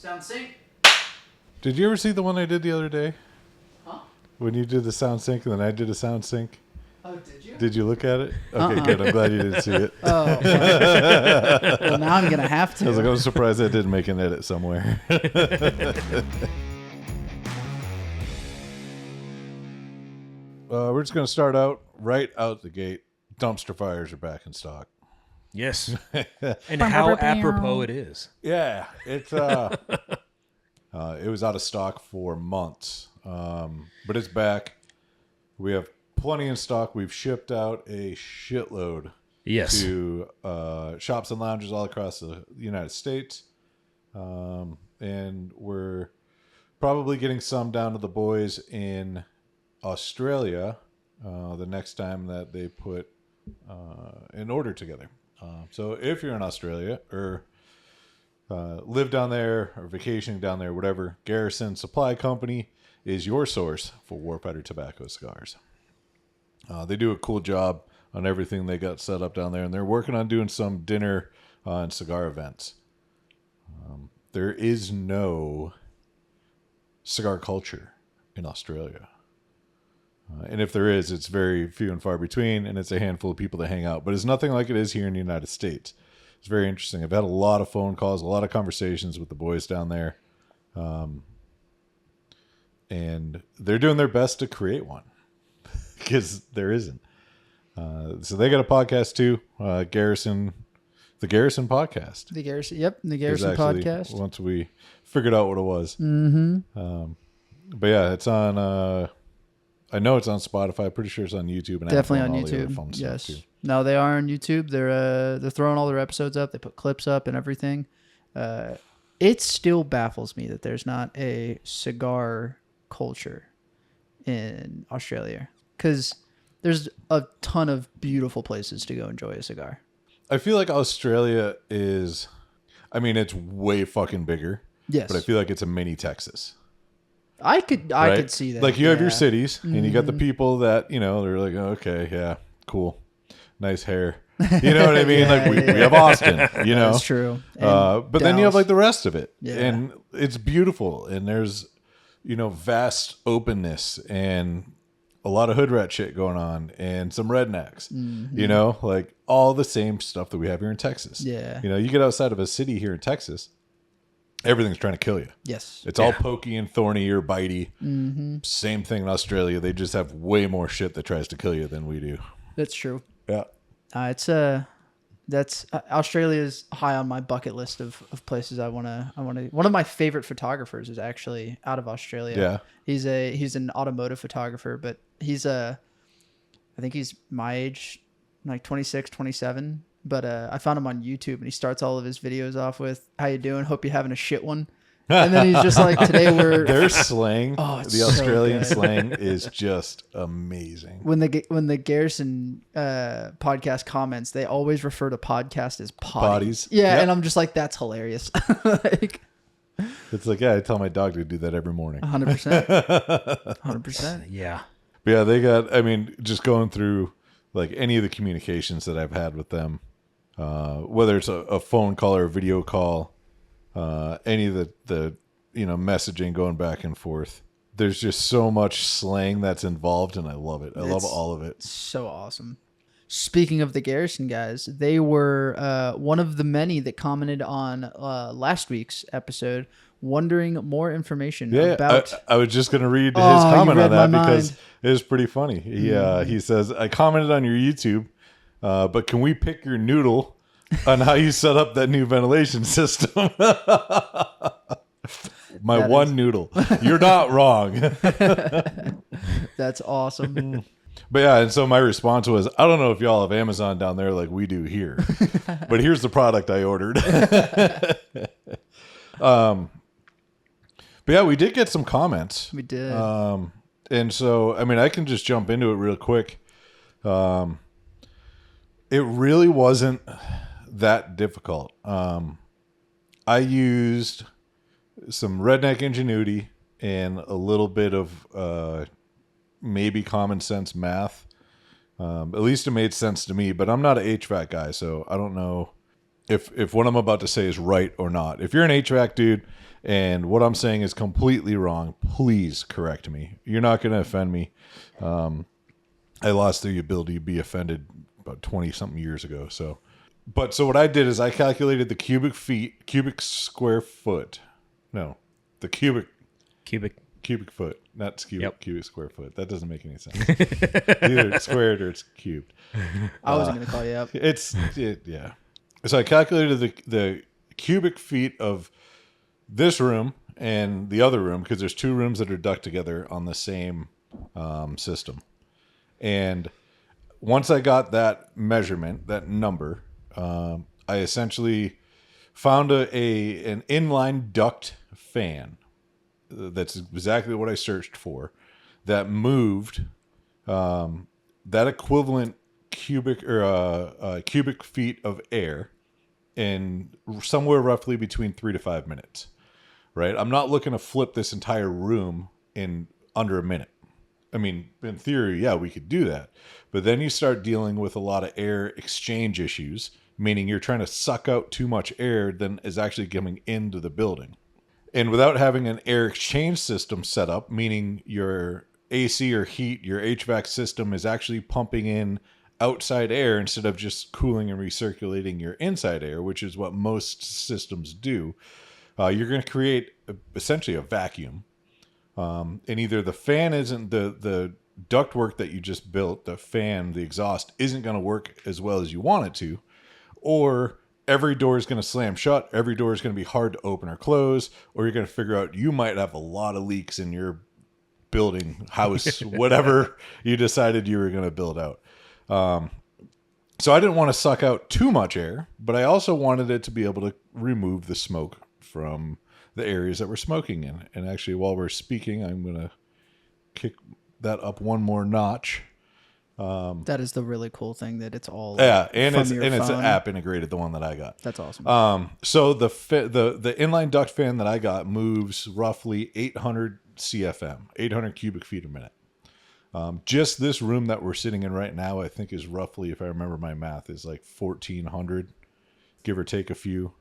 Sound sync. Did you ever see the one I did the other day? Huh? When you did the sound sync and then I did a sound sync? Oh, did you? Did you look at it? Okay, good. I'm glad you didn't see it. Oh. Well, now I'm going to have to. I was like, I'm surprised I didn't make an edit somewhere. We're just going to start out right out the gate. Dumpster fires are back in stock. Yes. And how apropos it is. Yeah, it's it was out of stock for months, but it's back. We have plenty in stock. We've shipped out a shitload to shops and lounges all across the United States, and we're probably getting some down to the boys in Australia the next time that they put an order together. So if you're in Australia or live down there or vacationing down there, whatever, Garrison Supply Company is your source for Warfighter tobacco cigars. They do a cool job on everything they got set up down there, and they're working on doing some dinner and cigar events. There is no cigar culture in Australia. And if there is, it's very few and far between, and it's a handful of people that hang out. But it's nothing like it is here in the United States. It's very interesting. I've had a lot of phone calls, a lot of conversations with the boys down there. And they're doing their best to create one because there isn't. So they got a podcast too, the Garrison podcast. The Garrison podcast. Once we figured out what it was. Mm-hmm. But yeah, it's on... I know it's on Spotify. Pretty sure it's on YouTube. And definitely Apple on and all the YouTube. other phone Yes. stuff too. No, they are on YouTube. They're throwing all their episodes up. They put clips up and everything. It still baffles me that there's not a cigar culture in Australia, because there's a ton of beautiful places to go enjoy a cigar. I feel like Australia is, I mean, it's way fucking bigger. Yes. But I feel like it's a mini Texas. I could see that. Like you have your cities and you got the people that, you know, they're like, oh, okay, yeah, cool. Nice hair. You know what I mean? We have Austin, you know. That's true. But then you have like the rest of it. Yeah. And it's beautiful. And there's, you know, vast openness and a lot of hood rat shit going on and some rednecks, you know, like all the same stuff that we have here in Texas. Yeah. You know, you get outside of a city here in Texas, everything's trying to kill you. Yes. It's all pokey and thorny or bitey. Mm-hmm. Same thing in Australia. They just have way more shit that tries to kill you than we do. That's true. Yeah. That's Australia's high on my bucket list of places I want to. One of my favorite photographers is actually out of Australia. Yeah. He's an automotive photographer, but I think he's my age, like 26, 27. But I found him on YouTube, and he starts all of his videos off with, "How you doing? Hope you're having a shit one." And then he's just like, "Today we're..." Their slang, it's the Australian so slang, is just amazing. When the Garrison podcast comments, they always refer to podcast as potties. Yeah, yep. And I'm just like, that's hilarious. Like, it's like, yeah, I tell my dog to do that every morning. 100%. 100%. Yeah. But yeah, they got, I mean, just going through like any of the communications that I've had with them, whether it's a phone call or a video call, any of the you know, messaging going back and forth, there's just so much slang that's involved, and I love it. I love all of it. So awesome. Speaking of the Garrison guys, they were one of the many that commented on last week's episode, wondering more information about... I was just going to read his comment on that because mind. it was pretty funny. He says, I commented on your YouTube, but can we pick your noodle on how you set up that new ventilation system? Noodle. You're not wrong. That's awesome. But yeah, and so my response was, I don't know if y'all have Amazon down there like we do here, but here's the product I ordered. But yeah, we did get some comments. We did. And so, I mean, I can just jump into it real quick. It really wasn't that difficult. I used some redneck ingenuity and a little bit of maybe common sense math. At least it made sense to me, but I'm not an HVAC guy, so I don't know if what I'm about to say is right or not. If you're an HVAC dude And what I'm saying is completely wrong. Please correct me. You're not going to offend me. I lost the ability to be offended about 20 something years ago. So what I did is I calculated the cubic square foot. No, the cubic foot, not cubic square foot. That doesn't make any sense. Either it's squared or it's cubed. I wasn't going to call you out. Yeah. So I calculated the cubic feet of this room and the other room, because there's two rooms that are ducked together on the same system. And once I got that measurement, that number, I essentially found an inline duct fan. That's exactly what I searched for. That moved that equivalent cubic feet of air in somewhere roughly between 3 to 5 minutes. Right? I'm not looking to flip this entire room in under a minute. I mean, in theory, yeah, we could do that. But then you start dealing with a lot of air exchange issues, meaning you're trying to suck out too much air than is actually coming into the building. And without having an air exchange system set up, meaning your AC or heat, your HVAC system is actually pumping in outside air instead of just cooling and recirculating your inside air, which is what most systems do, you're going to create essentially a vacuum. And either the fan isn't the ductwork that you just built, the fan, the exhaust isn't going to work as well as you want it to, or every door is going to slam shut. Every door is going to be hard to open or close, or you're going to figure out you might have a lot of leaks in your building, house, whatever you decided you were going to build out. So I didn't want to suck out too much air, but I also wanted it to be able to remove the smoke from the areas that we're smoking in. And actually, while we're speaking, I'm going to kick that up one more notch. That is the really cool thing that it's all and from it's your and it's an phone. app integrated, the one that I got. That's awesome. So the inline duct fan that I got moves roughly 800 CFM, 800 cubic feet a minute. Just this room that we're sitting in right now, I think is roughly, if I remember my math, is like 1,400, give or take a few.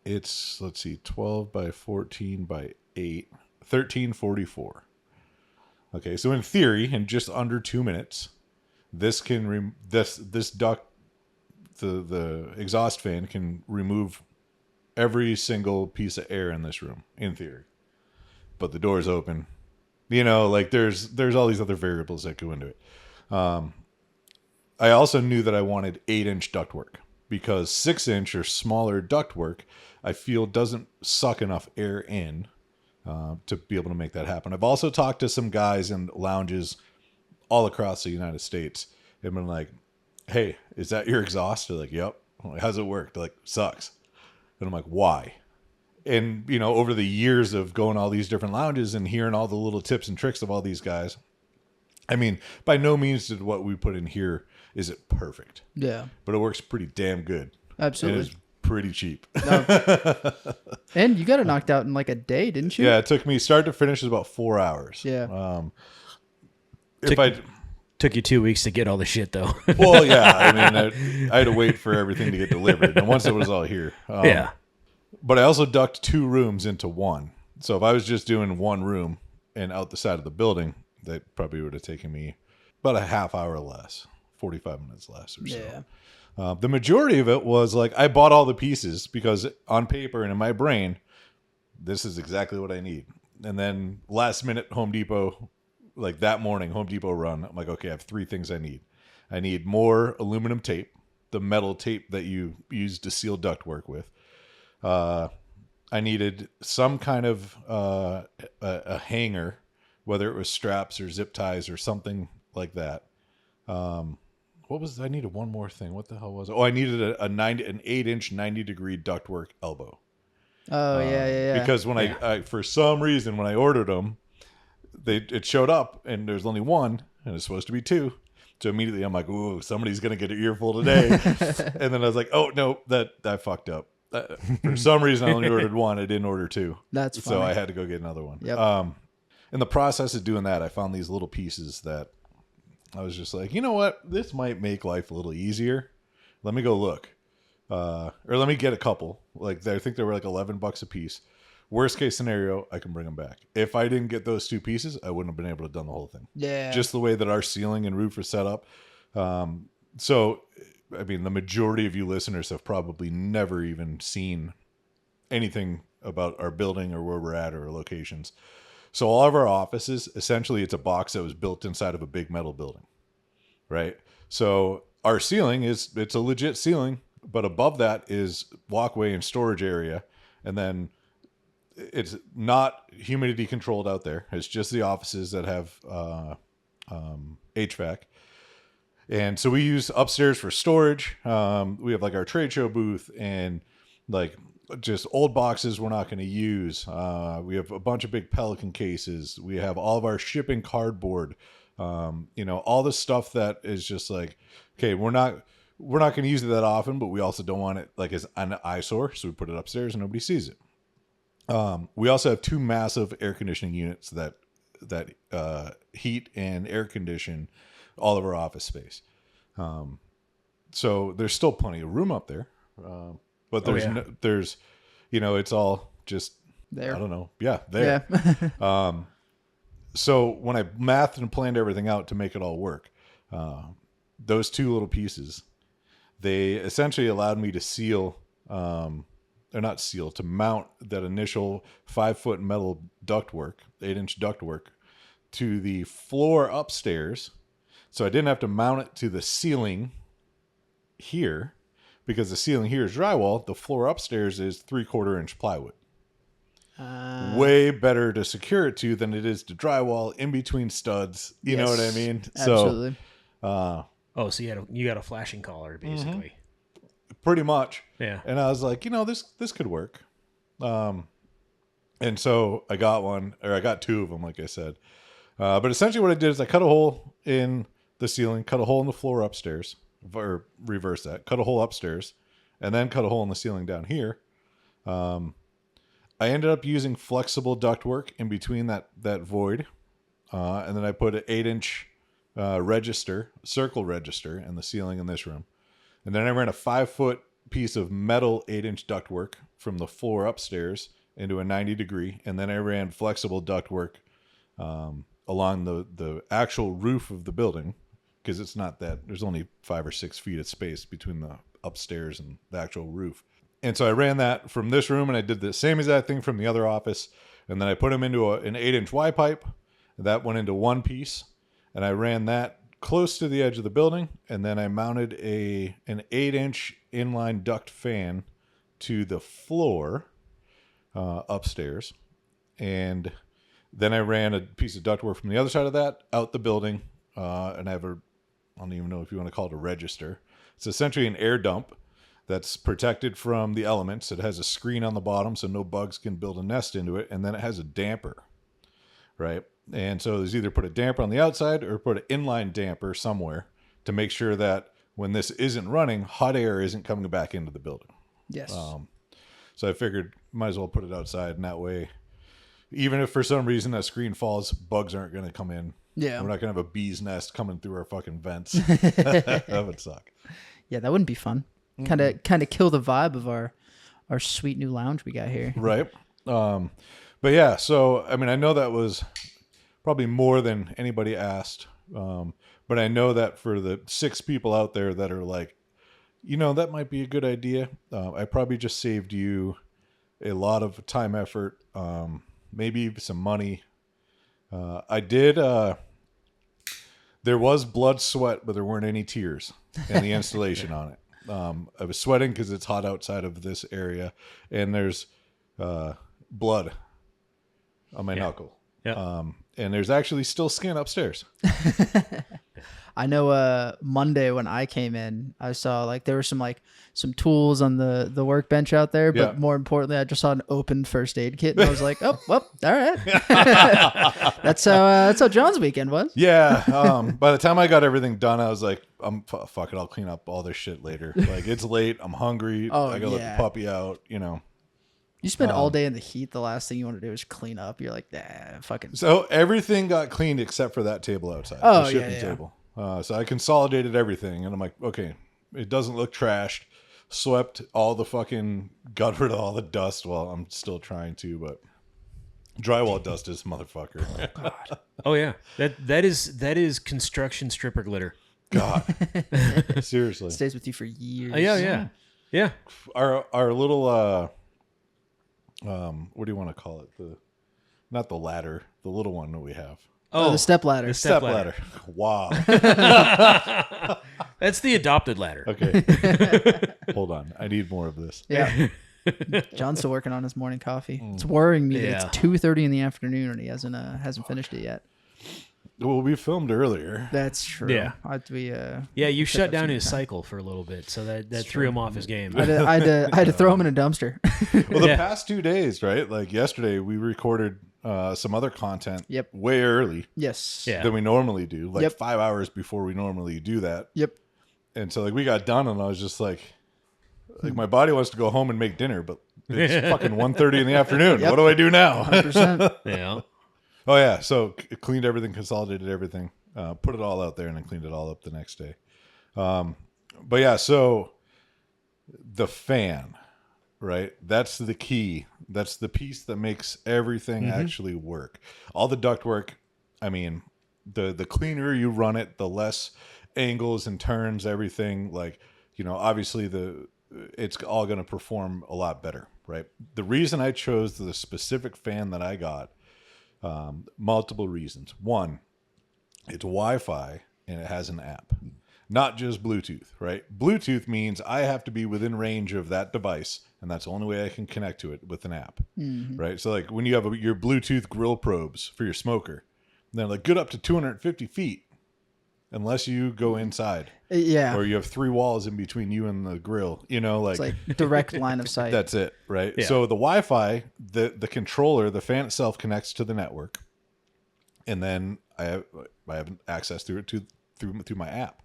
It's, let's see, 12 by 14 by 8, 1344. Okay, so in theory, in just under 2 minutes, this can this duct, the exhaust fan can remove every single piece of air in this room, in theory. But the door's open. You know, like there's all these other variables that go into it. I also knew that I wanted 8-inch ductwork, because 6-inch or smaller ductwork, I feel doesn't suck enough air in to be able to make that happen. I've also talked to some guys in lounges all across the United States and been like, hey, is that your exhaust? They're like, yep. I'm like, how's it work? They're like, sucks. And I'm like, why? And, you know, over the years of going to all these different lounges and hearing all the little tips and tricks of all these guys, I mean, by no means did what we put in here, is it perfect? Yeah. But it works pretty damn good. Absolutely. And it's pretty cheap. And you got it knocked out in like a day, didn't you? Yeah, it took me start to finish is about 4 hours. Yeah. Took you 2 weeks to get all the shit though. Well, yeah. I mean, I had to wait for everything to get delivered, and once it was all here, Yeah. But I also ducked 2 rooms into one. So if I was just doing one room and out the side of the building, that probably would have taken me about a half hour less, 45 minutes less or so. Yeah. The majority of it was like I bought all the pieces because on paper and in my brain, this is exactly what I need. And then last minute Home Depot, like that morning, Home Depot run, I'm like, okay, I have 3 things I need. I need more aluminum tape, the metal tape that you use to seal ductwork with. I needed some kind of a hanger, whether it was straps or zip ties or something like that. I needed one more thing. What the hell was it? Oh, I needed an 8-inch 90-degree ductwork elbow. Oh, yeah. Because when I for some reason, when I ordered them, it showed up and there's only one and it's supposed to be 2. So immediately I'm like, ooh, somebody's going to get an earful today. And then I was like, oh, no, I fucked up. For some reason, I only ordered 1. I didn't order 2. That's funny. So I had to go get another one. Yep. In the process of doing that, I found these little pieces that I was just like, you know what? This might make life a little easier. Let me go look. or let me get a couple. Like I think they were like $11 a piece. Worst case scenario, I can bring them back. If I didn't get those 2 pieces, I wouldn't have been able to done the whole thing. Yeah. Just the way that our ceiling and roof are set up. So, I mean, the majority of you listeners have probably never even seen anything about our building or where we're at or our locations. So all of our offices, essentially, it's a box that was built inside of a big metal building, right? So our ceiling it's a legit ceiling, but above that is walkway and storage area, and then it's not humidity controlled out there. It's just the offices that have HVAC. And so we use upstairs for storage. We have like our trade show booth and like just old boxes we're not going to use. We have a bunch of big Pelican cases. We have all of our shipping cardboard. All the stuff that is just like, okay, we're not going to use it that often, but we also don't want it like as an eyesore. So we put it upstairs and nobody sees it. We also have 2 massive air conditioning units that heat and air condition all of our office space. So there's still plenty of room up there. But there's it's all just there. I don't know. Yeah, there. Yeah. So when I mathed and planned everything out to make it all work, those 2 little pieces, they essentially allowed me to to mount that initial 5-foot metal ductwork, 8-inch ductwork, to the floor upstairs. So I didn't have to mount it to the ceiling here, because the ceiling here is drywall. The floor upstairs is 3/4-inch plywood. Way better to secure it to than it is to drywall in between studs. You know what I mean? Absolutely. So you got a flashing collar basically. Pretty much. Yeah. And I was like, this could work. And so I got one, or I got 2 of them, like I said. But essentially what I did is I cut a hole in the ceiling, cut a hole in the floor upstairs, or reverse that, cut a hole upstairs, and then cut a hole in the ceiling down here. I ended up using flexible ductwork in between that void. And then I put an 8-inch circle register in the ceiling in this room. And then I ran a 5-foot piece of metal 8-inch ductwork from the floor upstairs into a 90-degree. And then I ran flexible ductwork along the actual roof of the building, because it's not that, there's only 5 or 6 feet of space between the upstairs and the actual roof. And so I ran that from this room, and I did the same exact thing from the other office. And then I put them into an 8-inch Y pipe. That went into one piece, and I ran that close to the edge of the building. And then I mounted an 8-inch inline duct fan to the floor upstairs. And then I ran a piece of ductwork from the other side of that out the building. And I don't even know if you want to call it a register. It's essentially an air dump that's protected from the elements. It has a screen on the bottom so no bugs can build a nest into it. And then it has a damper, right? And so there's either put a damper on the outside or put an inline damper somewhere to make sure that when this isn't running, hot air isn't coming back into the building. Yes. So I figured might as well put it outside, and that way, even if for some reason that screen falls, bugs aren't going to come in. Yeah. We're not going to have a bee's nest coming through our fucking vents. That would suck. Yeah, that wouldn't be fun. Kind of kill the vibe of our sweet new lounge we got here. Right. But yeah, so I mean, I know that was probably more than anybody asked. But I know that for the 6 people out there that are like, that might be a good idea. I probably just saved you a lot of time, effort, maybe some money. I did. There was blood, sweat, but there weren't any tears in the installation on it. I was sweating because it's hot outside of this area, and there's blood on my knuckle. Yeah. And there's actually still skin upstairs. I know Monday when I came in, I saw like there were some tools on the workbench out there, but more importantly, I just saw an open first aid kit, and I was like, oh, well, all right. That's how John's weekend was. Yeah. By the time I got everything done, I was like, fuck it, I'll clean up all this shit later. Like, it's late, I'm hungry, I gotta let the puppy out, You spend all day in the heat. The last thing you want to do is clean up. You're like, nah, fucking. So everything got cleaned except for that table outside. Oh, the shipping table. So I consolidated everything, and I'm like, okay, it doesn't look trashed. swept all the fucking, got rid of all the dust. Well, I'm still trying to, but drywall dust is a motherfucker. Oh, God. Oh yeah, that is construction stripper glitter. God, seriously. Stays with you for years. Yeah. Our little what do you want to call it? Not the ladder, the little one that we have. Oh, the step ladder. Step ladder. Wow. That's the adopted ladder. Okay. Hold on. I need more of this. Yeah. John's still working on his morning coffee. It's worrying me that Yeah. it's 2:30 in the afternoon and he hasn't finished it yet. Well, we filmed earlier. That's true. Yeah. Yeah, You shut down some his time. cycle for a little bit, so that threw him off his game. I had to throw him in a dumpster. Well, the Yeah. past 2 days, right? Like yesterday, we recorded some other content Yep. way early Yes. Yeah. than we normally do, like Yep. 5 hours before we normally do that. Yep. And so, like, we got done, and I was just like my body wants to go home and make dinner, but it's fucking 1:30 in the afternoon. Yep. What do I do now? 100%. Yeah. Oh yeah, so cleaned everything, consolidated everything, put it all out there, and then cleaned it all up the next day. But yeah, so the fan, right? That's the key. That's the piece that makes everything actually work. All the duct work. I mean, the cleaner you run it, the less angles and turns, everything. Like, obviously it's all going to perform a lot better, right? The reason I chose the specific fan that I got. Multiple reasons. One, it's Wi-Fi and it has an app, not just Bluetooth, right? Bluetooth means I have to be within range of that device, and that's the only way I can connect to it with an app, right? So like when you have your Bluetooth grill probes for your smoker, they're like good up to 250 feet, unless you go inside. Yeah. Or you have 3 walls in between you and the grill, It's like direct line of sight. that's it, right? Yeah. So the Wi-Fi, the controller, the fan itself connects to the network, and then I have access through it through my app.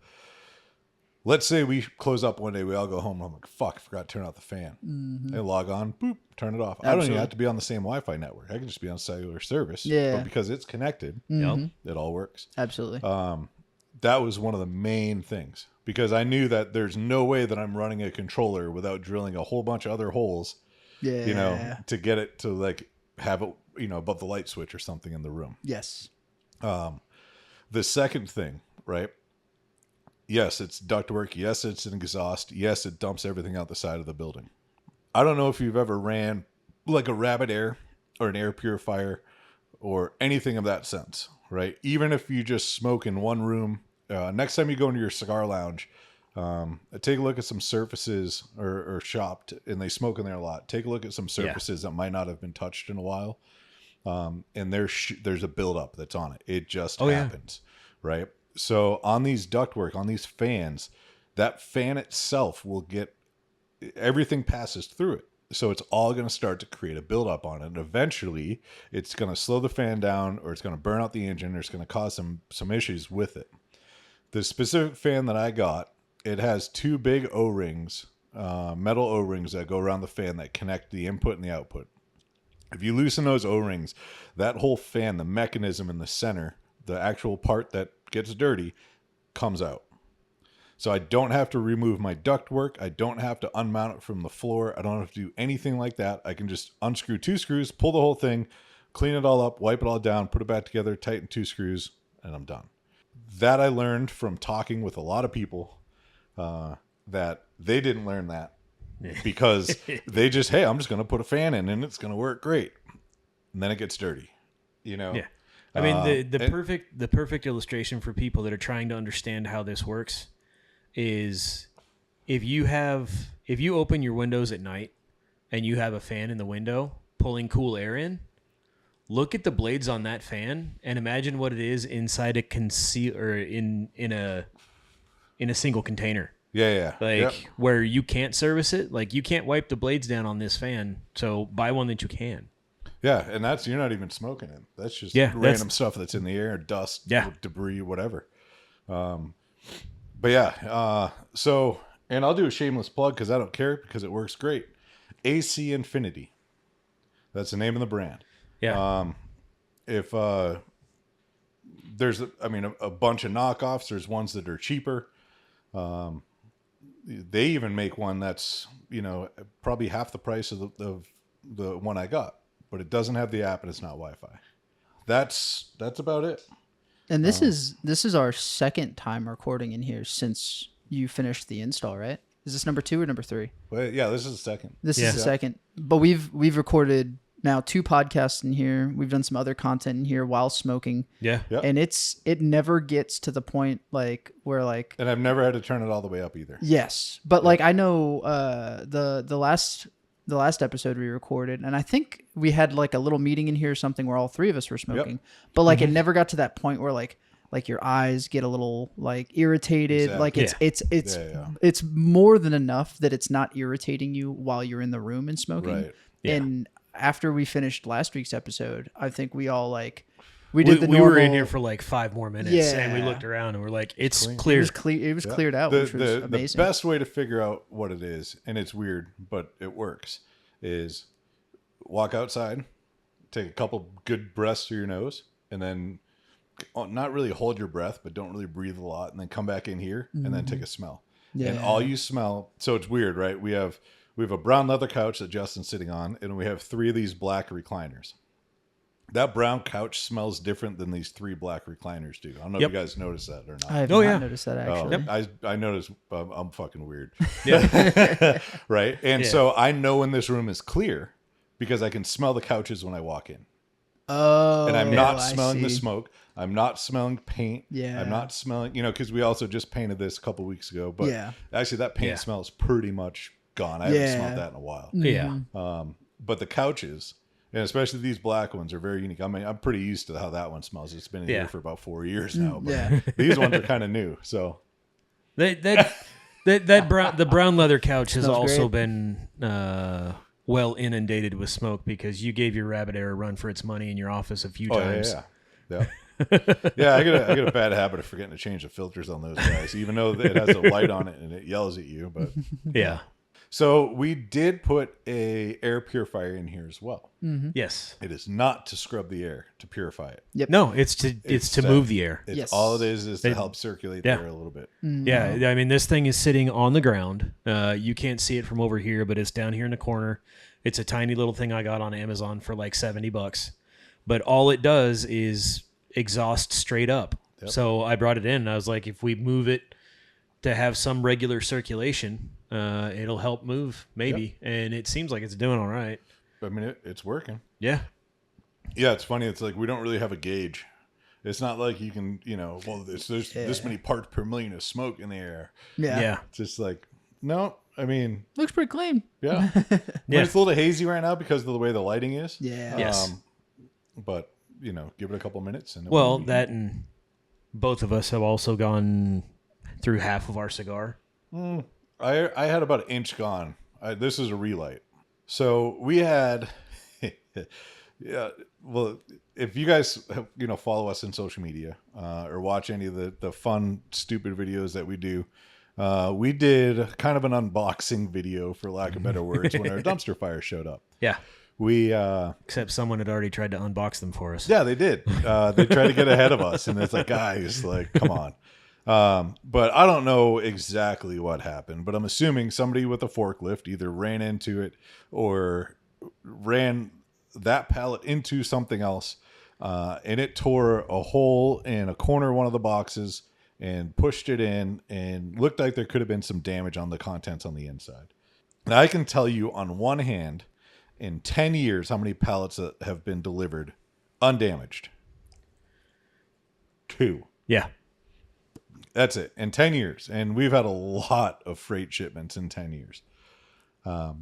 Let's say we close up one day, we all go home. I'm like, fuck, I forgot to turn out the fan. I log on, boop, turn it off. I don't even Absolutely. have to be on the same Wi-Fi network. I can just be on cellular service. Yeah. But because it's connected, Yep. it all works. Absolutely. That was one of the main things, because I knew that there's no way that I'm running a controller without drilling a whole bunch of other holes, yeah. to get it to like have it, above the light switch or something in the room. Yes. The second thing, right? Yes, it's ductwork. Yes, it's an exhaust. Yes, it dumps everything out the side of the building. I don't know if you've ever ran like a rabbit air or an air purifier or anything of that sense, right? Even if you just smoke in one room, next time you go into your cigar lounge, take a look at some surfaces or shopped, and they smoke in there a lot. Take a look at some surfaces that might not have been touched in a while. And there's a buildup that's on it. It just happens, right? So on these ductwork, on these fans, that fan itself will get, everything passes through it. So it's all going to start to create a buildup on it. And eventually it's going to slow the fan down, or it's going to burn out the engine, or it's going to cause some issues with it. The specific fan that I got, it has 2 big O-rings, metal O-rings that go around the fan that connect the input and the output. If you loosen those O-rings, that whole fan, the mechanism in the center, the actual part that gets dirty, comes out. So I don't have to remove my ductwork. I don't have to unmount it from the floor. I don't have to do anything like that. I can just unscrew 2 screws, pull the whole thing, clean it all up, wipe it all down, put it back together, tighten 2 screws, and I'm done. That I learned from talking with a lot of people, that they didn't learn that. Because they just, hey, I'm just going to put a fan in and it's going to work great. And then it gets dirty, Yeah. I mean, the perfect illustration for people that are trying to understand how this works is if you open your windows at night and you have a fan in the window pulling cool air in, look at the blades on that fan and imagine what it is inside in a single container. Yeah. Where you can't service it, like you can't wipe the blades down on this fan, so buy one that you can. Yeah, and you're not even smoking it. That's just random stuff that's in the air, dust, debris, whatever. But yeah, so, and I'll do a shameless plug because I don't care, because it works great. AC Infinity. That's the name of the brand. Yeah. If there's, a bunch of knockoffs. There's ones that are cheaper. they even make one that's, probably half the price of the one I got, but it doesn't have the app and it's not Wi-Fi. That's about it. And this is our second time recording in here since you finished the install, right? Is this number 2 or number 3? Well, yeah, this is the second. This is the second. But we've recorded now 2 podcasts in here. We've done some other content in here while smoking. Yeah. Yep. And it never gets to the point where and I've never had to turn it all the way up either. yes. But I know the last episode we recorded, and I think we had a little meeting in here or something where all 3 of us were smoking. Yep. But it never got to that point where like your eyes get a little irritated. Exactly. It's more than enough that it's not irritating you while you're in the room and smoking. Right. Yeah. And after we finished last week's episode, I think we all we were in here for 5 more minutes, and we looked around and we're like, it's clear. It was cleared out, which was amazing. The best way to figure out what it is, and it's weird, but it works, is walk outside, take a couple good breaths through your nose, and then not really hold your breath, but don't really breathe a lot, and then come back in here and then take a smell. Yeah. And all you smell, so it's weird, right? We have a brown leather couch that Justin's sitting on, and we have 3 of these black recliners. That brown couch smells different than these 3 black recliners do. I don't know if you guys noticed that or not. I have not noticed that, actually. I noticed I'm fucking weird. Yeah. Right? And so I know when this room is clear because I can smell the couches when I walk in. Oh. And I'm not smelling the smoke. I'm not smelling paint. Yeah. I'm not smelling, because we also just painted this a couple weeks ago. But actually that paint smell is pretty much gone. I haven't smelled that in a while. Yeah. But the couches, and especially these black ones, are very unique. I mean, I'm pretty used to how that one smells. It's been in here for about 4 years now. But these ones are kind of new. So the brown leather couch has Smells also great. been well inundated with smoke because you gave your Rabbit Air a run for its money in your office a few times. Yeah. Yeah, I got a bad habit of forgetting to change the filters on those guys, even though it has a light on it and it yells at you. But Yeah. so we did put a air purifier in here as well. Mm-hmm. Yes. It is not to scrub the air, to purify it. Yep. No, it's to move the air. It's Yes. all it is to help circulate the air a little bit. Yeah, I mean, this thing is sitting on the ground. You can't see it from over here, but it's down here in the corner. It's a tiny little thing I got on Amazon for $70. But all it does is exhaust straight up. Yep. So I brought it in, and I was like, if we move it to have some regular circulation, it'll help move, maybe. Yep. And it seems like it's doing all right. I mean, it's working. Yeah. Yeah, it's funny. It's like we don't really have a gauge. It's not like you can, there's this many parts per million of smoke in the air. Yeah. It's just like, no, I mean. Looks pretty clean. Yeah. It's a little hazy right now because of the way the lighting is. Yeah. Yes. But, give it a couple minutes. And that and both of us have also gone through half of our cigar. I had about an inch gone. This is a relight. So we had, well, if you guys, follow us in social media or watch any of the fun, stupid videos that we do, we did kind of an unboxing video, for lack of better words, when our dumpster fire showed up. Yeah. Except someone had already tried to unbox them for us. Yeah, they did. They tried to get ahead of us, and it's like, guys, come on. But I don't know exactly what happened, but I'm assuming somebody with a forklift either ran into it or ran that pallet into something else, and it tore a hole in a corner of one of the boxes and pushed it in, and looked like there could have been some damage on the contents on the inside. Now, I can tell you on one hand, in 10 years, how many pallets have been delivered undamaged? 2. Yeah. That's it. In 10 years. And we've had a lot of freight shipments in 10 years.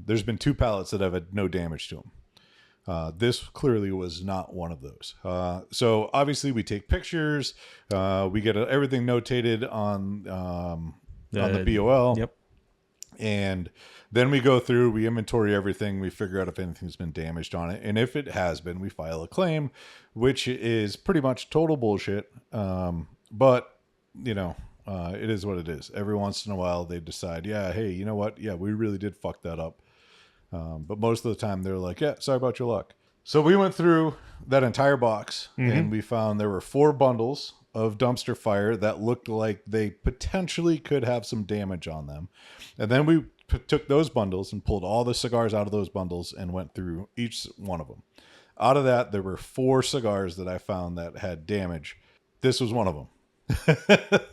There's been 2 pallets that have had no damage to them. This clearly was not one of those. So obviously we take pictures. We get everything notated on the BOL. Yep. And then we go through, we inventory everything, we figure out if anything's been damaged on it. And if it has been, we file a claim, which is pretty much total bullshit. But, it is what it is. Every once in a while, they decide, yeah, hey, you know what? Yeah, we really did fuck that up. But most of the time, they're like, yeah, sorry about your luck. So we went through that entire box, and we found there were 4 bundles of dumpster fire that looked like they potentially could have some damage on them. And then we took those bundles and pulled all the cigars out of those bundles and went through each one of them. Out of that, there were 4 cigars that I found that had damage. This was one of them.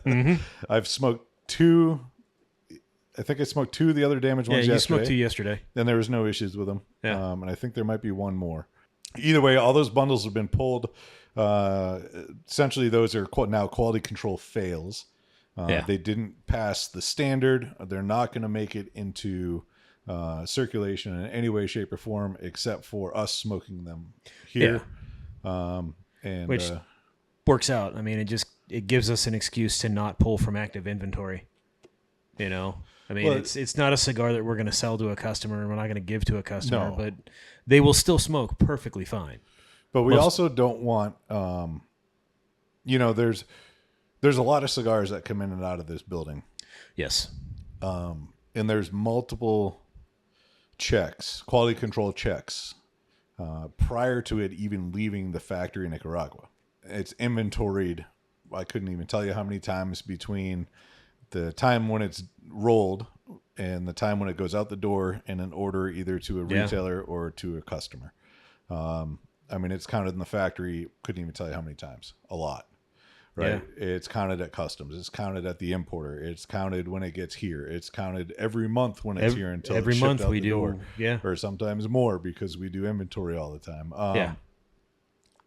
Mm-hmm. I've smoked 2. I think I smoked 2 of the other damaged ones yesterday. Yeah, you smoked 2 yesterday. And there was no issues with them. Yeah. And I think there might be one more. Either way, all those bundles have been pulled. Essentially, those are now quality control fails. They didn't pass the standard. They're not going to make it into circulation in any way, shape, or form, except for us smoking them here. Which works out. I mean, it gives us an excuse to not pull from active inventory. You know, I mean, it's not a cigar that we're going to sell to a customer and we're not going to give to a customer, but they will still smoke perfectly fine. But we also don't want, there's a lot of cigars that come in and out of this building. Yes. And there's multiple checks, quality control checks, prior to it even leaving the factory in Nicaragua. It's inventoried. I couldn't even tell you how many times between the time when it's rolled and the time when it goes out the door in an order either to a retailer or to a customer. I mean, it's counted in the factory. Couldn't even tell you how many times. A lot. Right? Yeah. It's counted at customs. It's counted at the importer. It's counted when it gets here. It's counted every month when it's here until every it's shipped month out we the do. door. Yeah. Or sometimes more because we do inventory all the time.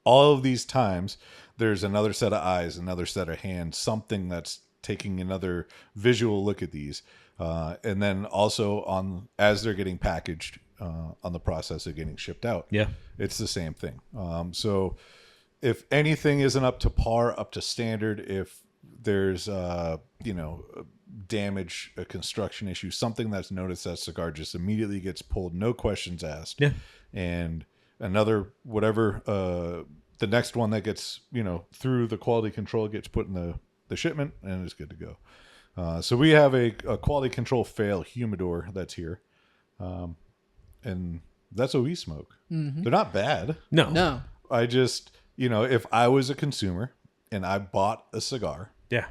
All of these times, there's another set of eyes, another set of hands, something that's taking another visual look at these. And then also as they're getting packaged, on the process of getting shipped out. Yeah. It's the same thing. So if anything isn't up to par, up to standard, if there's, damage, a construction issue, something that's noticed, that cigar just immediately gets pulled, no questions asked. Yeah. And another, whatever, the next one that gets, through the quality control gets put in the shipment and it's good to go. So we have a quality control fail humidor that's here. And that's what we smoke. Mm-hmm. They're not bad. No. I just, if I was a consumer and I bought a cigar. Yeah.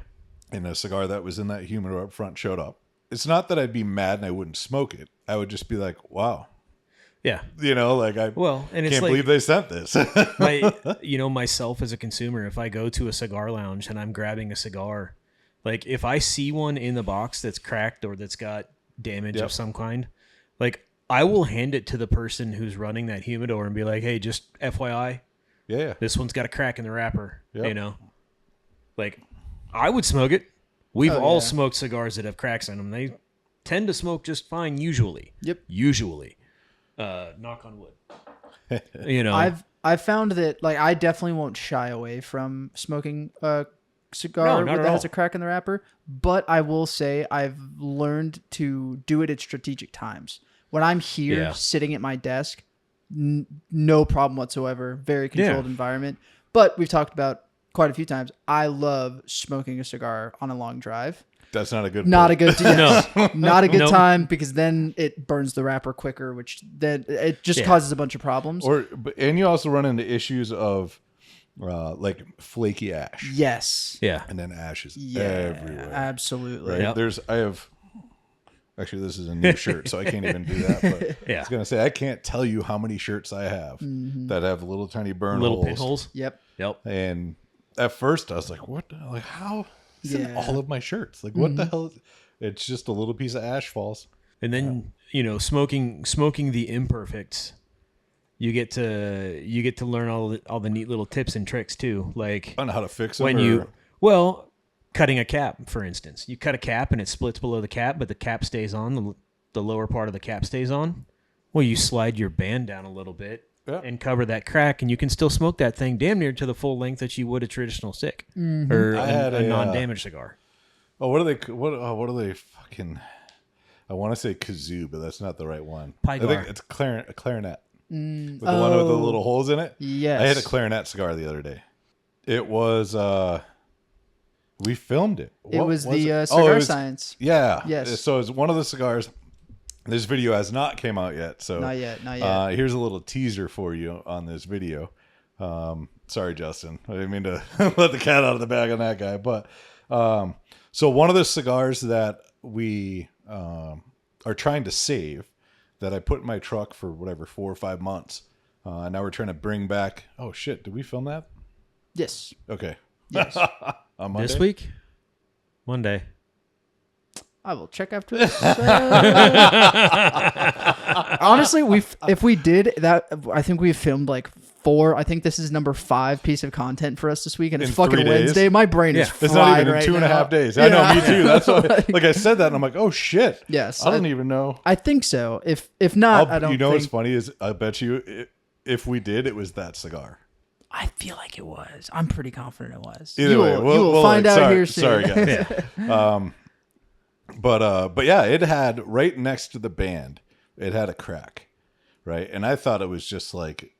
And a cigar that was in that humidor up front showed up. It's not that I'd be mad and I wouldn't smoke it. I would just be like, wow. Yeah. I can't believe they sent this. Myself as a consumer, if I go to a cigar lounge and I'm grabbing a cigar, like if I see one in the box that's cracked or that's got damage of some kind, like I will hand it to the person who's running that humidor and be like, hey, just FYI, this one's got a crack in the wrapper. Yep. Like I would smoke it. We've all smoked cigars that have cracks in them. They tend to smoke just fine usually. Yep. Usually. Knock on wood. I've found that like I definitely won't shy away from smoking a cigar that has a crack in the wrapper, but I will say I've learned to do it at strategic times. When I'm here sitting at my desk, no problem whatsoever. Very controlled environment. But we've talked about quite a few times, I love smoking a cigar on a long drive. That's not a good Not a good time because then it burns the wrapper quicker, which then it just causes a bunch of problems. And you also run into issues of like flaky ash. Yes. Yeah. And then ashes everywhere. Absolutely. Right? Yep. Actually, this is a new shirt, so I can't even do that. But I was going to say, I can't tell you how many shirts I have that have little tiny burn holes. Pinholes. Yep. And at first, I was like, what? Like, how? It's in all of my shirts. Like, what the hell? It's just a little piece of ash falls. And then, smoking the imperfects, you get to learn all the neat little tips and tricks too. Like on how to fix them. Cutting a cap, for instance. You cut a cap and it splits below the cap, but the cap stays on. The lower part of the cap stays on. Well, you slide your band down a little bit and cover that crack, and you can still smoke that thing damn near to the full length that you would a traditional stick or a non-damaged cigar. Oh, what are they fucking... I want to say kazoo, but that's not the right one. Pie gar. I think it's a clarinet. With the one with the little holes in it? Yes. I had a clarinet cigar the other day. It was... we filmed it. It was the Cigar Science. Yeah. Yes. So it's one of the cigars. This video has not came out yet. So not yet. Here's a little teaser for you on this video. Sorry, Justin. I didn't mean to let the cat out of the bag on that guy. But so one of the cigars that we are trying to save that I put in my truck for whatever 4 or 5 months. Now we're trying to bring back. Oh shit! Did we film that? Yes. Okay. Yes. On Monday? This week? Monday. I will check after this. Honestly, if we did that, I think we've filmed like 4. I think this is number 5 piece of content for us this week, and it's In fucking 3 days? Wednesday. My brain is fried It's not even in right 2.5 now. days. I know, me too. That's what, like I said that, and I'm like, oh shit. Yes, I don't even know. I think so. If not, I don't. You know think, what's funny is I bet you if we did, it was that cigar. I feel like it was. I'm pretty confident it was. Either you way, will, you will find out here soon. Sorry, guys. But yeah, it had right next to the band, it had a crack, right? And I thought it was just like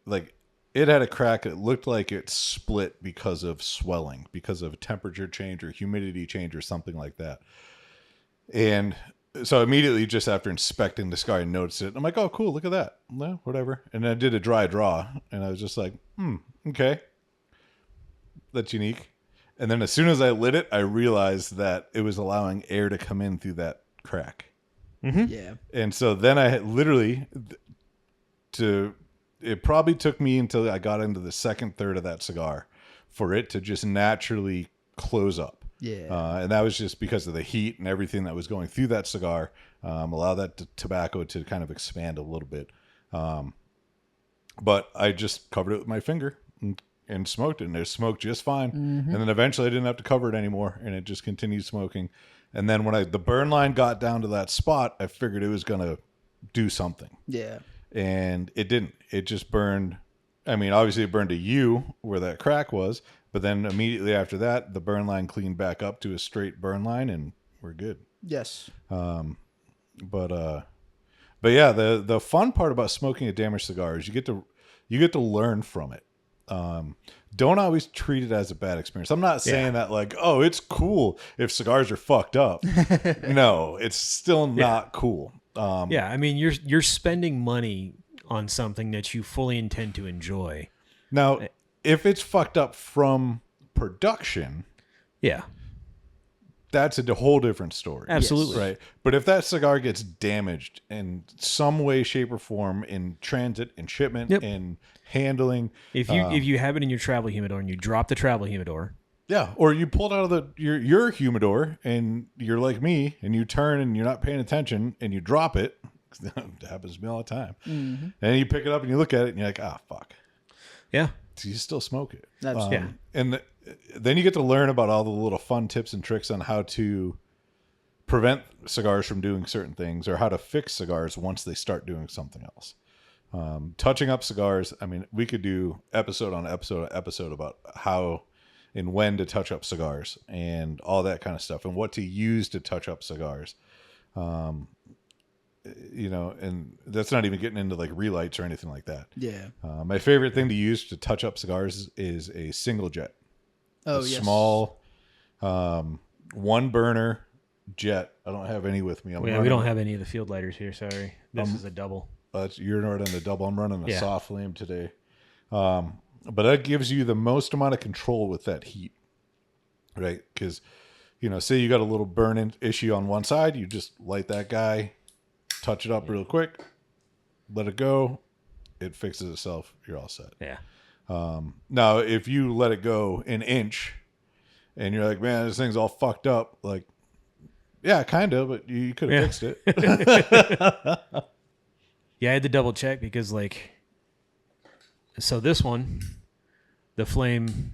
it had a crack. It looked like it split because of swelling, because of temperature change or humidity change or something like that. And so immediately, just after inspecting the cigar, I noticed it. I'm like, oh, cool, look at that. No, whatever. And I did a dry draw, and I was just like, okay, that's unique. And then as soon as I lit it, I realized that it was allowing air to come in through that crack. Mm-hmm. Yeah. And so then I had literally it probably took me until I got into the second third of that cigar for it to just naturally close up. Yeah. And that was just because of the heat and everything that was going through that cigar. Allow that tobacco to kind of expand a little bit. But I just covered it with my finger and smoked it, and it smoked just fine. And then eventually I didn't have to cover it anymore, and it just continued smoking. And then when the burn line got down to that spot, I figured it was going to do something. Yeah. And it didn't. It just burned. I mean, obviously it burned to you where that crack was, but then immediately after that, the burn line cleaned back up to a straight burn line, and we're good. Yes. But yeah, the fun part about smoking a damaged cigar is you get to learn from it. Don't always treat it as a bad experience. I'm not saying that like, oh, it's cool if cigars are fucked up. No, it's still not cool. Yeah, I mean, you're spending money on something that you fully intend to enjoy. Now, if it's fucked up from production, yeah, that's a whole different story. Absolutely. Right. But if that cigar gets damaged in some way, shape, or form in transit, in shipment, in handling. If you have it in your travel humidor and you drop the travel humidor. Yeah. Or you pull it out of your humidor and you're like me and you turn and you're not paying attention and you drop it. It happens to me all the time. Mm-hmm. And you pick it up and you look at it and you're like, fuck. Yeah. So you still smoke it. That's And then you get to learn about all the little fun tips and tricks on how to prevent cigars from doing certain things or how to fix cigars once they start doing something else. Touching up cigars. I mean, we could do episode on episode about how and when to touch up cigars and all that kind of stuff and what to use to touch up cigars. And that's not even getting into like relights or anything like that. Yeah. My favorite thing to use to touch up cigars is a single jet. Oh, yes. Small, one burner jet. I don't have any with me. We don't have any of the field lighters here. Sorry. This is a double. You're running the double. I'm running a soft flame today. But that gives you the most amount of control with that heat, right? Because, say you got a little burn issue on one side, you just light that guy, touch it up real quick, let it go, it fixes itself, you're all set. Yeah. Now, if you let it go an inch and you're like, man, this thing's all fucked up, like, yeah, kind of, but you could have fixed it. Yeah, I had to double check because, so this one, the flame,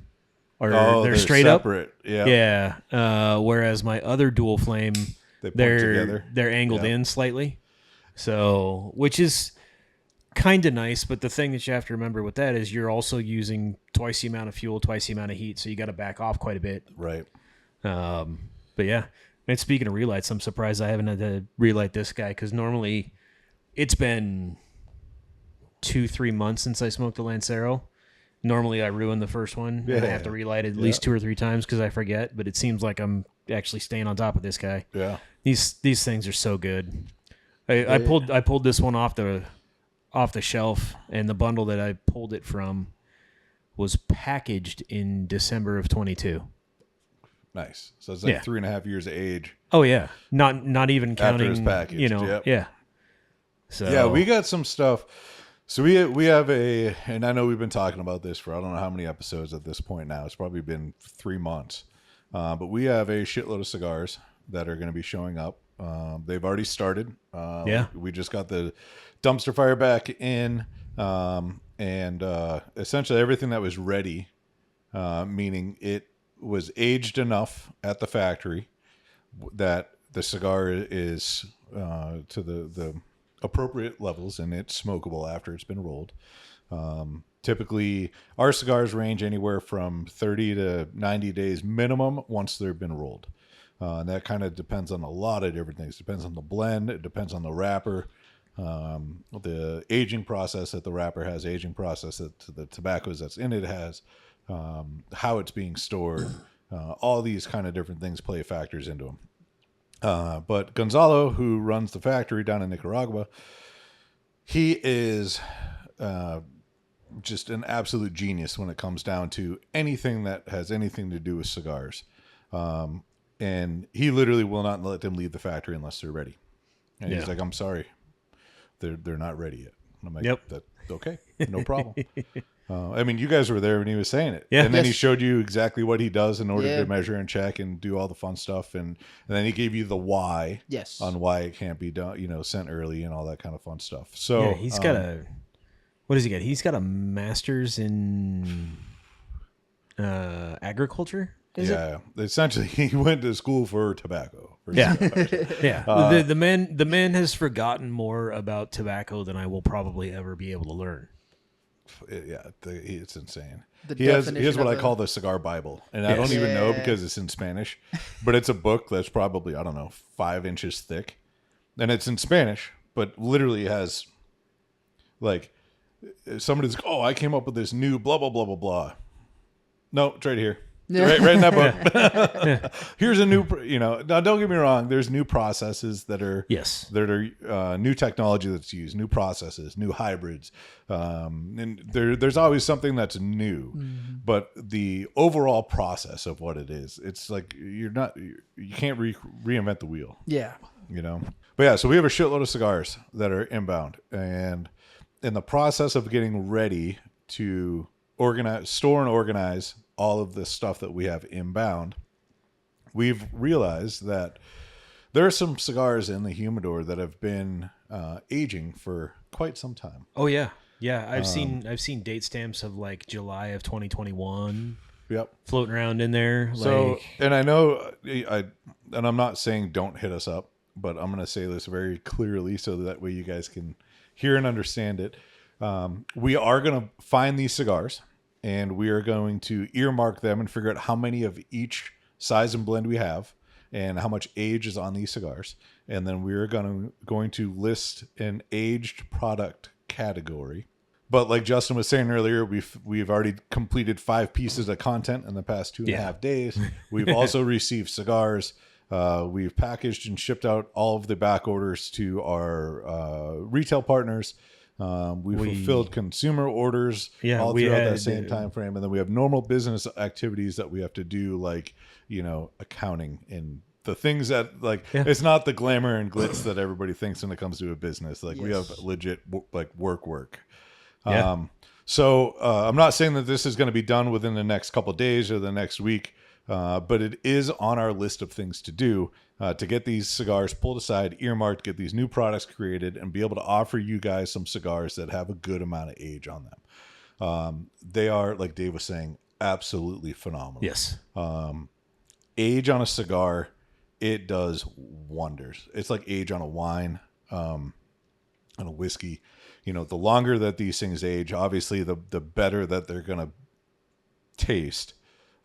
they're straight separate. Up. Yeah. Whereas my other dual flame, they're angled in slightly. So, which is kind of nice, but the thing that you have to remember with that is you're also using twice the amount of fuel, twice the amount of heat, so you got to back off quite a bit. Right. But yeah, and speaking of relights, I'm surprised I haven't had to relight this guy because normally it's been 2-3 months since I smoked the Lancero. Normally I ruin the first one and I have to relight it at least 2 or 3 times because I forget, but it seems like I'm actually staying on top of this guy. Yeah. These things are so good. I pulled this one off the shelf, and the bundle that I pulled it from was packaged in December of 22. Nice. So it's like 3.5 years of age. Oh yeah, not even counting. After it's packaged, you know, yep. yeah. So yeah, we got some stuff. So we have and I know we've been talking about this for I don't know how many episodes at this point now. It's probably been 3 months, but we have a shitload of cigars that are going to be showing up. They've already started. We just got the dumpster fire back in, and essentially everything that was ready, meaning it was aged enough at the factory that the cigar is to the appropriate levels and it's smokable after it's been rolled. Typically, our cigars range anywhere from 30 to 90 days minimum once they've been rolled. And that kind of depends on a lot of different things. It depends on the blend. It depends on the wrapper, the aging process that the wrapper has, aging process that the tobaccos that's in it has, how it's being stored. All these kind of different things play factors into them. But Gonzalo, who runs the factory down in Nicaragua, he is just an absolute genius when it comes down to anything that has anything to do with cigars. And he literally will not let them leave the factory unless they're ready. And he's like, I'm sorry, they're not ready yet. And I'm like, yep. That's okay, no problem. I mean, you guys were there when he was saying it. Yeah. And then he showed you exactly what he does in order to measure and check and do all the fun stuff. And then he gave you the why on why it can't be done, sent early and all that kind of fun stuff. So he's got what does he get? He's got a master's in agriculture. Essentially, he went to school for tobacco. Yeah. The man has forgotten more about tobacco than I will probably ever be able to learn. It's insane. He has what I call the cigar Bible, and I don't even know because it's in Spanish, but it's a book that's probably 5 inches thick, and it's in Spanish, but literally has like somebody's I came up with this new blah blah blah blah blah. No, it's right here. Right in that book. Here's a new, now don't get me wrong. There's new processes that are, new technology that's used, new processes, new hybrids. And there's always something that's new, but the overall process of what it is, it's like, you can't reinvent the wheel. Yeah. But yeah, so we have a shitload of cigars that are inbound, and in the process of getting ready to store and organize all of the stuff that we have inbound, we've realized that there are some cigars in the humidor that have been aging for quite some time. Oh yeah. I've seen date stamps of like July of 2021. Yep, floating around in there. So, and I know, and I'm not saying don't hit us up, but I'm going to say this very clearly so that way you guys can hear and understand it. We are going to find these cigars, and we are going to earmark them and figure out how many of each size and blend we have and how much age is on these cigars. And then we're going to list an aged product category. But like Justin was saying earlier, we've already completed 5 pieces of content in the past 2.5 days. We've also received cigars. We've packaged and shipped out all of the back orders to our retail partners. We fulfilled consumer orders all throughout that same time frame, and then we have normal business activities that we have to do, like accounting and the things that it's not the glamour and glitz that everybody thinks when it comes to a business. We have legit work. So I'm not saying that this is going to be done within the next couple of days or the next week, but it is on our list of things to do. To get these cigars pulled aside, earmarked, get these new products created, and be able to offer you guys some cigars that have a good amount of age on them. They are, like Dave was saying, absolutely phenomenal. Yes. Age on a cigar, it does wonders. It's like age on a wine, on a whiskey. The longer that these things age, obviously, the better that they're going to taste.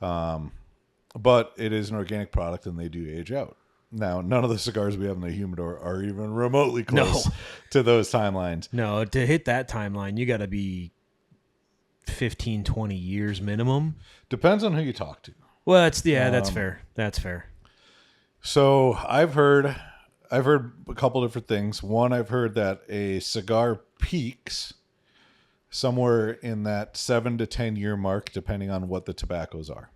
But it is an organic product, and they do age out. Now, none of the cigars we have in the humidor are even remotely close to those timelines. No, to hit that timeline, you got to be 15, 20 years minimum. Depends on who you talk to. Well, that's fair. That's fair. So I've heard a couple different things. One, I've heard that a cigar peaks somewhere in that 7 to 10 year mark, depending on what the tobaccos are.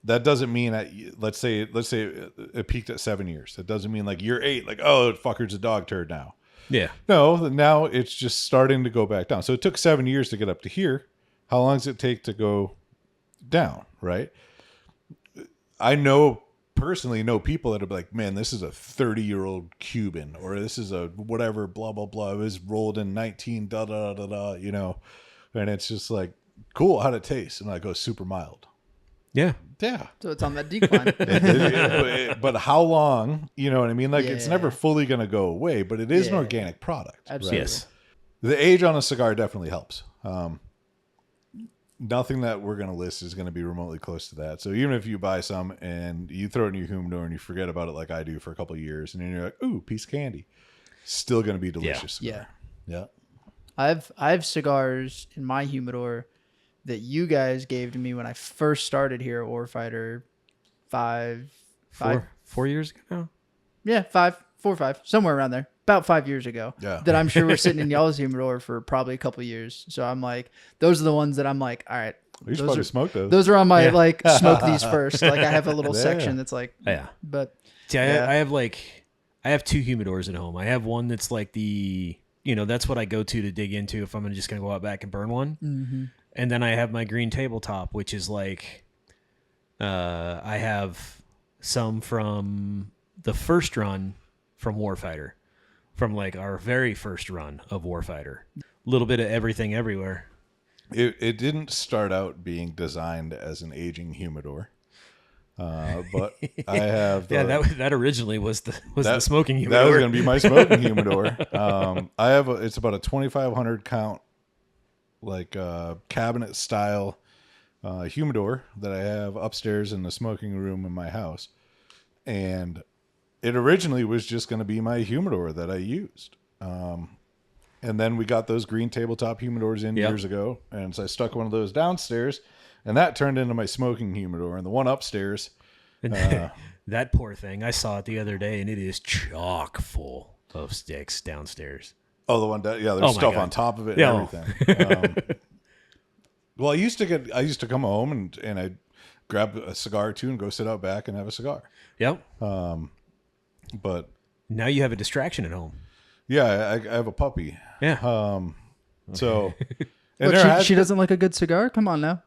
That doesn't mean let's say it peaked at 7 years. That doesn't mean like year 8, like, oh, fucker's a dog turd now. Yeah. No, now it's just starting to go back down. So it took 7 years to get up to here. How long does it take to go down, right? I personally know people that are like, man, this is a 30-year-old Cuban, or this is a whatever, blah, blah, blah. It was rolled in 19, da, da, da, da, you know. And it's just like, cool, how'd it taste? And I go, super mild. Yeah. Yeah. So it's on that decline. But how long, you know what I mean? Like, Yeah. it's never fully going to go away, but it is an organic product. Absolutely. Right? Yes. The age on a cigar definitely helps. Nothing that we're going to list is going to be remotely close to that. So even if you buy some and you throw it in your humidor and you forget about it like I do for a couple of years, and then you're like, ooh, piece of candy, still going to be delicious. Yeah. Yeah. I have cigars in my humidor that you guys gave to me when I first started here at Warfighter 4 years ago now? Yeah, 4 or 5, somewhere around there. About 5 years ago. Yeah. That I'm sure were sitting in y'all's humidor for probably a couple of years. So I'm like, those are the ones that I'm like, all right. You should probably smoke those. Those are on my like smoke these first. Like I have a little section that's like, Yeah. but See, I have 2 humidors at home. I have one that's like that's what I go to dig into if I'm just going to go out back and burn one. mm-hmm. And then I have my green tabletop, which is like, I have some from the first run from Warfighter, from like our very first run of Warfighter. A little bit of everything everywhere. It didn't start out being designed as an aging humidor. But I have that originally was the smoking humidor. That was going to be my smoking humidor. It's about a 2,500 count, like cabinet style humidor that I have upstairs in the smoking room in my house, and it originally was just going to be my humidor that I used. And then we got those green tabletop humidors in years ago, and so I stuck one of those downstairs, and that turned into my smoking humidor. And the one upstairs, that poor thing, I saw it the other day, and it is chock full of sticks downstairs. Oh, the one that there's stuff on top of it and everything. Well, I used to come home and I'd grab a cigar or two and go sit out back and have a cigar. Yep. But now you have a distraction at home. Yeah, I have a puppy. Yeah. So, and she doesn't like a good cigar? Come on now.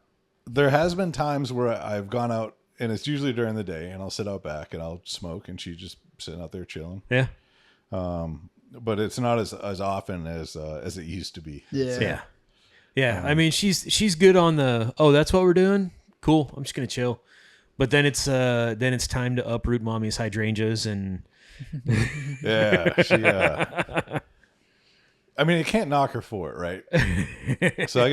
There has been times where I've gone out, and it's usually during the day, and I'll sit out back and I'll smoke, and she's just sitting out there chilling. Yeah. But it's not as often as it used to be. Yeah. So, yeah. I mean, she's good on the, oh, that's what we're doing? Cool. I'm just gonna chill. But then it's time to uproot mommy's hydrangeas and yeah, I mean, it can't knock her for it, right? So I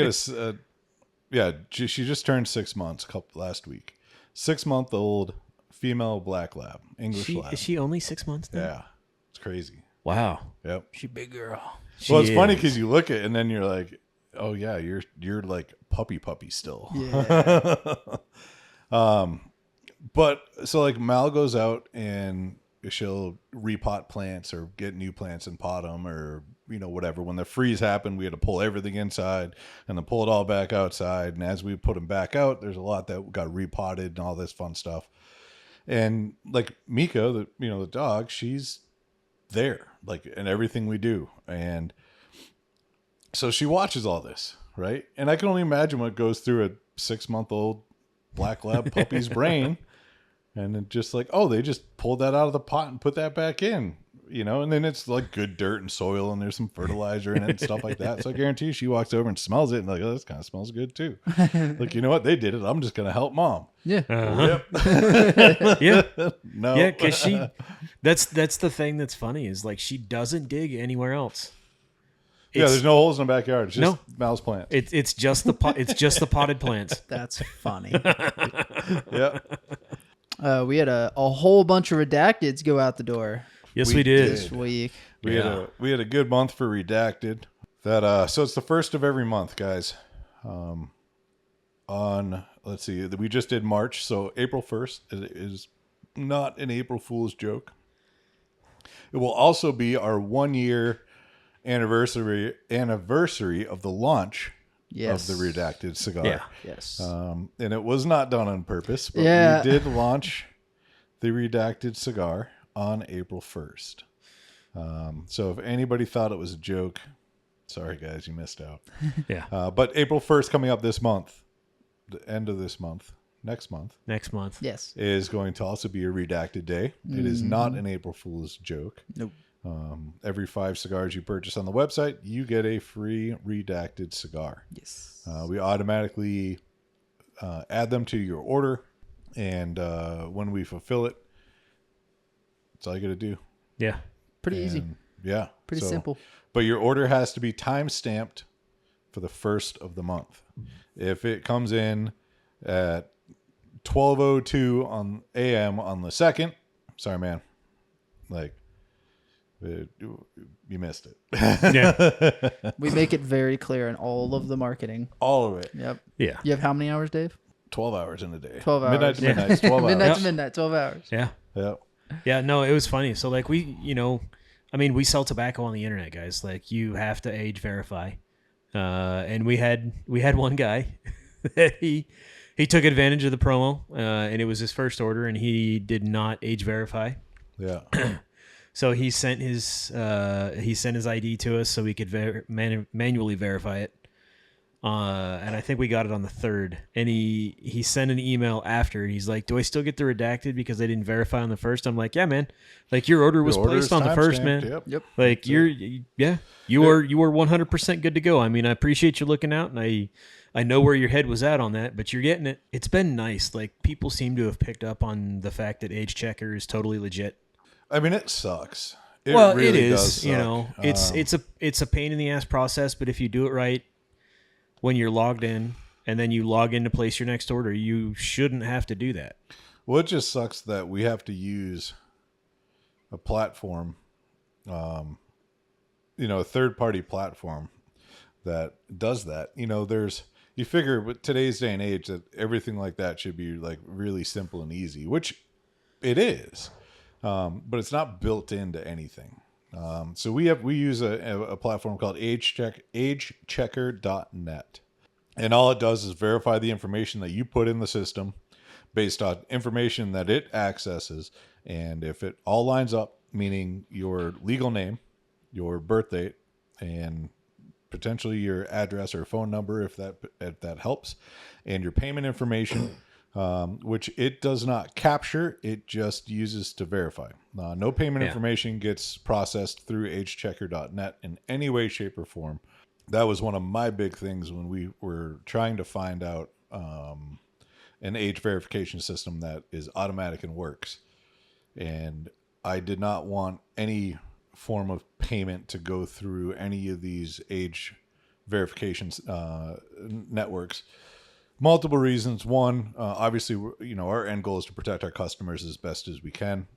got she just turned 6 months last week. 6-month-old female black lab, English lab. Is she only 6 months now? Yeah, it's crazy. Well, Yep. She big girl. Well, it's funny because you look at it and then you're like, oh yeah, you're like puppy still. Yeah. But so like Mal goes out and she'll repot plants or get new plants and pot them or whatever. When the freeze happened, we had to pull everything inside and then pull it all back outside. And as we put them back out, there's a lot that got repotted and all this fun stuff. And like Mika, the dog, she's there like in everything we do. And so she watches all this, right? And I can only imagine what goes through a 6-month-old black lab puppy's brain. And then just like, oh, they just pulled that out of the pot and put that back in, and then it's like good dirt and soil and there's some fertilizer in it and stuff like that. So I guarantee you she walks over and smells it and like, oh, this kind of smells good too. Like, you know what? They did it. I'm just going to help mom. Yeah. Yep. Yeah. No. Yeah, because that's the thing that's funny is like she doesn't dig anywhere else. There's no holes in the backyard. It's just Mal's plant. It's just the it's just the potted plants. That's funny. Yeah. We had a whole bunch of redacteds go out the door Yes, we did. this week. We had a good month for redacted. So it's the first of every month, guys. Let's see, we just did March, so April 1st is not an April Fool's joke. It will also be our 1 year anniversary of the launch Yes. of the redacted cigar. Yeah. Yes. And it was not done on purpose, but Yeah. we did launch the redacted cigar on April 1st. So if anybody thought it was a joke, sorry guys, you missed out. Yeah. But April 1st coming up this month, the end of this month, next month, Yes. is going to also be a redacted day. It is not an April Fool's joke. Nope. Every 5 cigars you purchase on the website, you get a free redacted cigar. Yes. We automatically add them to your order, and when we fulfill it, that's all you got to do. Yeah. Pretty easy. And, yeah. Pretty simple. But your order has to be time stamped for the first of the month. If it comes in at 12:02 on a.m. on the 2nd, sorry, man. Like, you missed it. Yeah. We make it very clear in all of the marketing. All of it. Yep. Yeah. You have how many hours, Dave? 12 hours in a day. 12 hours. Midnight to midnight. It's 12 Midnight hours. to midnight, 12 hours. Yeah. Yeah. Yeah, no, it was funny. So like we sell tobacco on the internet, guys. Like you have to age verify. And we had one guy that he took advantage of the promo, and it was his first order, and he did not age verify. Yeah. So he sent his ID to us so we could manually verify it. And I think we got it on the 3rd. And he sent an email after. He's like, "Do I still get the redacted because I didn't verify on the 1st?" I'm like, "Yeah, man. Like your order was placed on the 1st, man. Yep. Like you are 100% good to go. I mean, I appreciate you looking out, and I know where your head was at on that, but you're getting it. It's been nice. Like people seem to have picked up on the fact that Age Checker is totally legit. I mean, it sucks. It It does is. suck. It's a pain in the ass process, but if you do it right, when you're logged in and then you log in to place your next order, you shouldn't have to do that. Well, it just sucks that we have to use a platform, a third-party platform that does that. You figure with today's day and age that everything like that should be like really simple and easy, which it is, but it's not built into anything. So we use a platform called agechecker.net. And all it does is verify the information that you put in the system based on information that it accesses. And if it all lines up, meaning your legal name, your birth date, and potentially your address or phone number, if that helps, and your payment information, which it does not capture, it just uses to verify. No payment information gets processed through agechecker.net in any way, shape, or form. That was one of my big things when we were trying to find out an age verification system that is automatic and works. And I did not want any form of payment to go through any of these age verification networks. Multiple reasons. One, obviously, our end goal is to protect our customers as best as we can.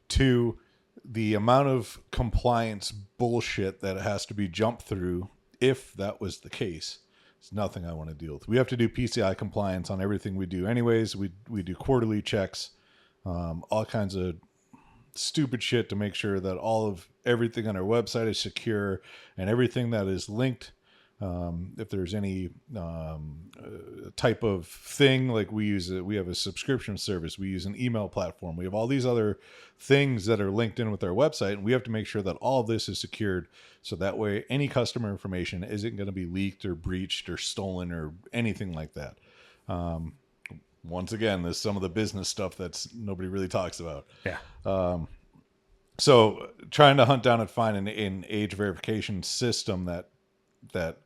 2, the amount of compliance bullshit that has to be jumped through, if that was the case, is nothing I want to deal with. We have to do PCI compliance on everything we do anyways. We do quarterly checks, all kinds of stupid shit to make sure that all of everything on our website is secure and everything that is linked. If there's any type of thing, like we have a subscription service, we use an email platform, we have all these other things that are linked in with our website, and we have to make sure that all of this is secured, so that way any customer information isn't going to be leaked or breached or stolen or anything like that. Once again, there's some of the business stuff that's nobody really talks about. Yeah. So trying to hunt down and find an age verification system that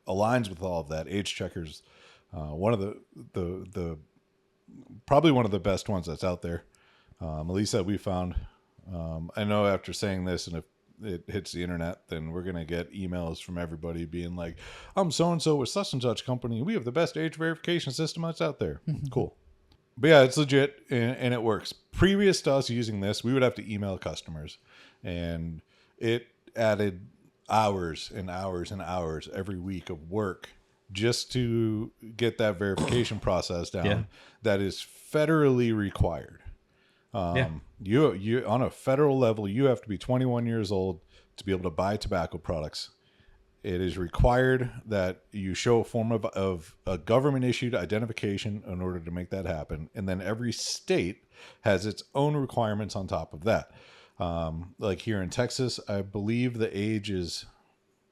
aligns with all of that. Age Checkers, one of the probably one of the best ones that's out there, at least that we found. I know after saying this, and if it hits the internet, then we're gonna get emails from everybody being like, "I'm so and so with such and such company. We have the best age verification system that's out there." Cool. But yeah, it's legit and it works. Previous to us using this, we would have to email customers, and it added hours and hours and hours every week of work just to get that verification process down. That is federally required. You on a federal level, you have to be 21 years old to be able to buy tobacco products, it is required that you show a form of a government-issued identification in order to make that happen. And then every state has its own requirements on top of that. Like here in Texas, I believe the age is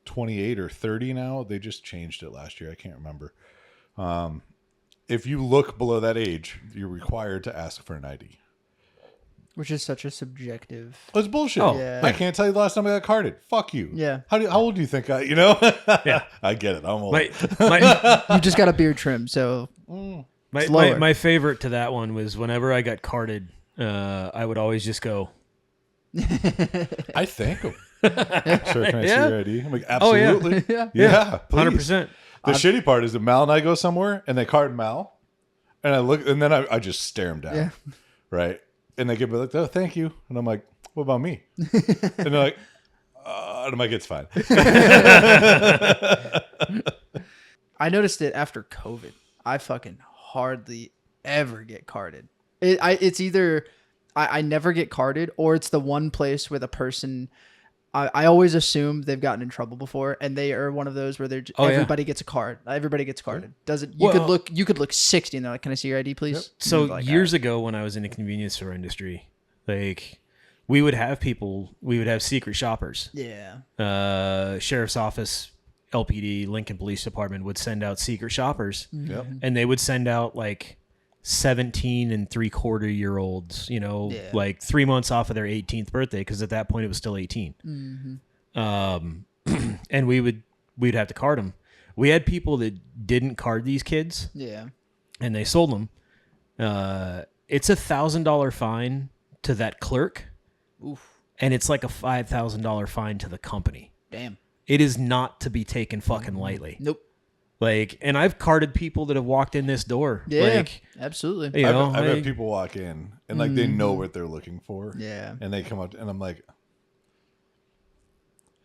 28 or 30 now. They just changed it last year. I can't remember. If you look below that age, you're required to ask for an ID. Which is such a subjective. It's bullshit. Oh, yeah. I can't tell you the last time I got carded. Fuck you. Yeah. How old do you think I, you know? Yeah. I get it. I'm old. You just got a beard trim, so it's lower. My favorite to that one was whenever I got carded, I would always just go, I thank them. Sir, can I see your ID? I'm like, Oh, yeah. absolutely. Yeah. Yeah, please. 100%. The shitty part is that Mal and I go somewhere and they card Mal, and I look, and then I just stare him down. Yeah. Right. And they give me like, oh, thank you. And I'm like, what about me? And they're like, and I'm like, it's fine. I noticed it after COVID. I fucking hardly ever get carded. It's either I never get carded, or it's the one place where the person, I always assume they've gotten in trouble before, and they are one of those where they're everybody gets a card. Everybody gets carded. You could look 60 and they're like, can I see your ID, please? Yep. So like, years ago when I was in the convenience store industry, like we would have secret shoppers. Yeah. Sheriff's office, LPD, Lincoln Police Department would send out secret shoppers, Yep. and they would send out like 17 and 3/4-year-olds, like 3 months off of their 18th birthday, because at that point it was still 18. And we'd have to card them. We had people that didn't card these kids, and they sold them. It's $1,000 fine to that clerk. Oof. And it's like a $5,000 fine to the company. Damn. It is not to be taken fucking lightly. Nope. Like, and I've carded people that have walked in this door. Yeah, like, absolutely. you know, I've had people walk in and like they know what they're looking for. Yeah. And they come up and I'm like,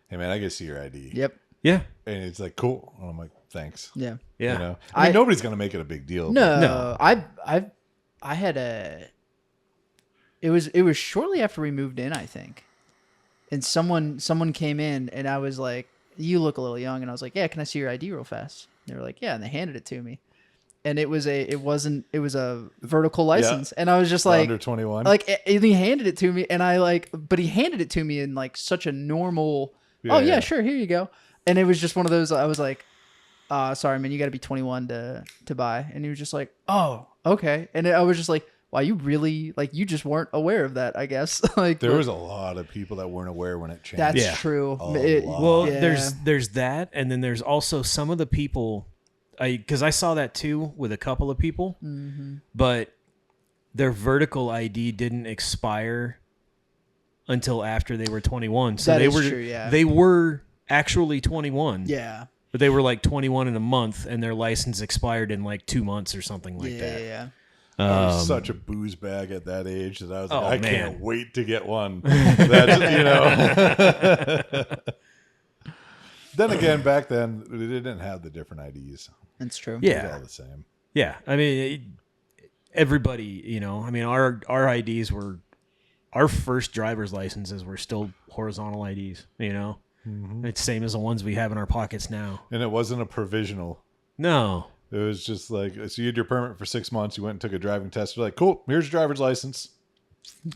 hey man, I can see your ID. Yep. yeah, And it's like, cool. And I'm like, thanks. Yeah. yeah. You know? I mean, nobody's gonna make it a big deal. No. I had a. It was shortly after we moved in, I think, and someone came in and I was like, "You look a little young," and I was like, "Yeah, can I see your ID real fast?" And they were like, "Yeah," and they handed it to me, and it was a vertical license, and I was just like, under 21. like, and he handed it to me, and but he handed it to me in like such a normal, Yeah. sure, here you go, and it was just one of those. I was like, sorry, man, you got to be 21 to buy, and he was just like, oh, okay, and I was just like, wow, you really, like, you just weren't aware of that, I guess. Like, there was a lot of people that weren't aware when it changed. that's Yeah. true. A lot. Well, Yeah. there's that, and then there's also some of the people, because I saw that too with a couple of people, but their vertical ID didn't expire until after they were 21. So That they is were true, yeah. they were actually 21. Yeah. But they were like 21 in a month, and their license expired in like 2 months or something like that. Yeah. I was such a booze bag at that age that I was like, Oh, I man. can't wait to get one. That's, you know. Then again, back then, they didn't have the different IDs. That's true. It was Yeah. all the same. Yeah, I mean, everybody, I mean, our IDs were, our first driver's licenses were still horizontal IDs, It's same as the ones we have in our pockets now. And it wasn't a provisional. No. It was just like, so you had your permit for 6 months. You went and took a driving test. You're like, cool, here's your driver's license.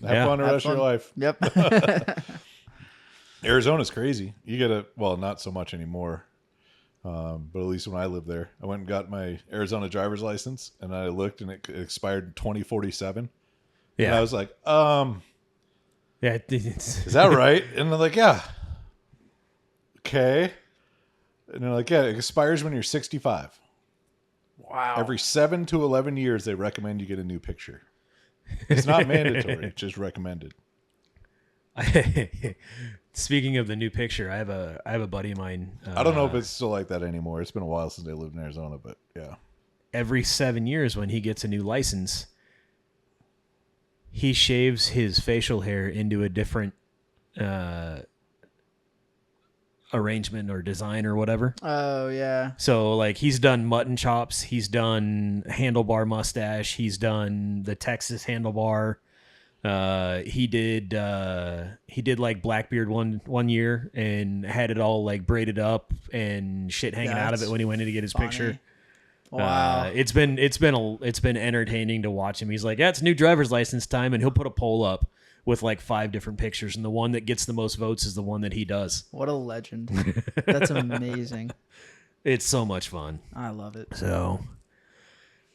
Have fun the rest of your life. Yep. Arizona's crazy. You get well, not so much anymore. But at least when I lived there, I went and got my Arizona driver's license, and I looked, and it expired in 2047. Yeah. And I was like, Yeah. is that right? And they're like, yeah. Okay. And they're like, yeah, it expires when you're 65. Wow. Every 7 to 11 years, they recommend you get a new picture. It's not mandatory. It's just recommended. Speaking of the new picture, I have a buddy of mine. I don't know if it's still like that anymore. It's been a while since I lived in Arizona, but yeah. Every 7 years when he gets a new license, he shaves his facial hair into a different arrangement or design or whatever. Oh, yeah. So like he's done mutton chops, he's done handlebar mustache, he's done the Texas handlebar. He did like Blackbeard one year and had it all like braided up and shit hanging out of it when he went in to get his picture. Wow. It's been entertaining to watch him. He's like, yeah, it's new driver's license time, and he'll put a poll up with like 5 different pictures, and the one that gets the most votes is the one that he does. What a legend. That's amazing. It's so much fun. I love it. So,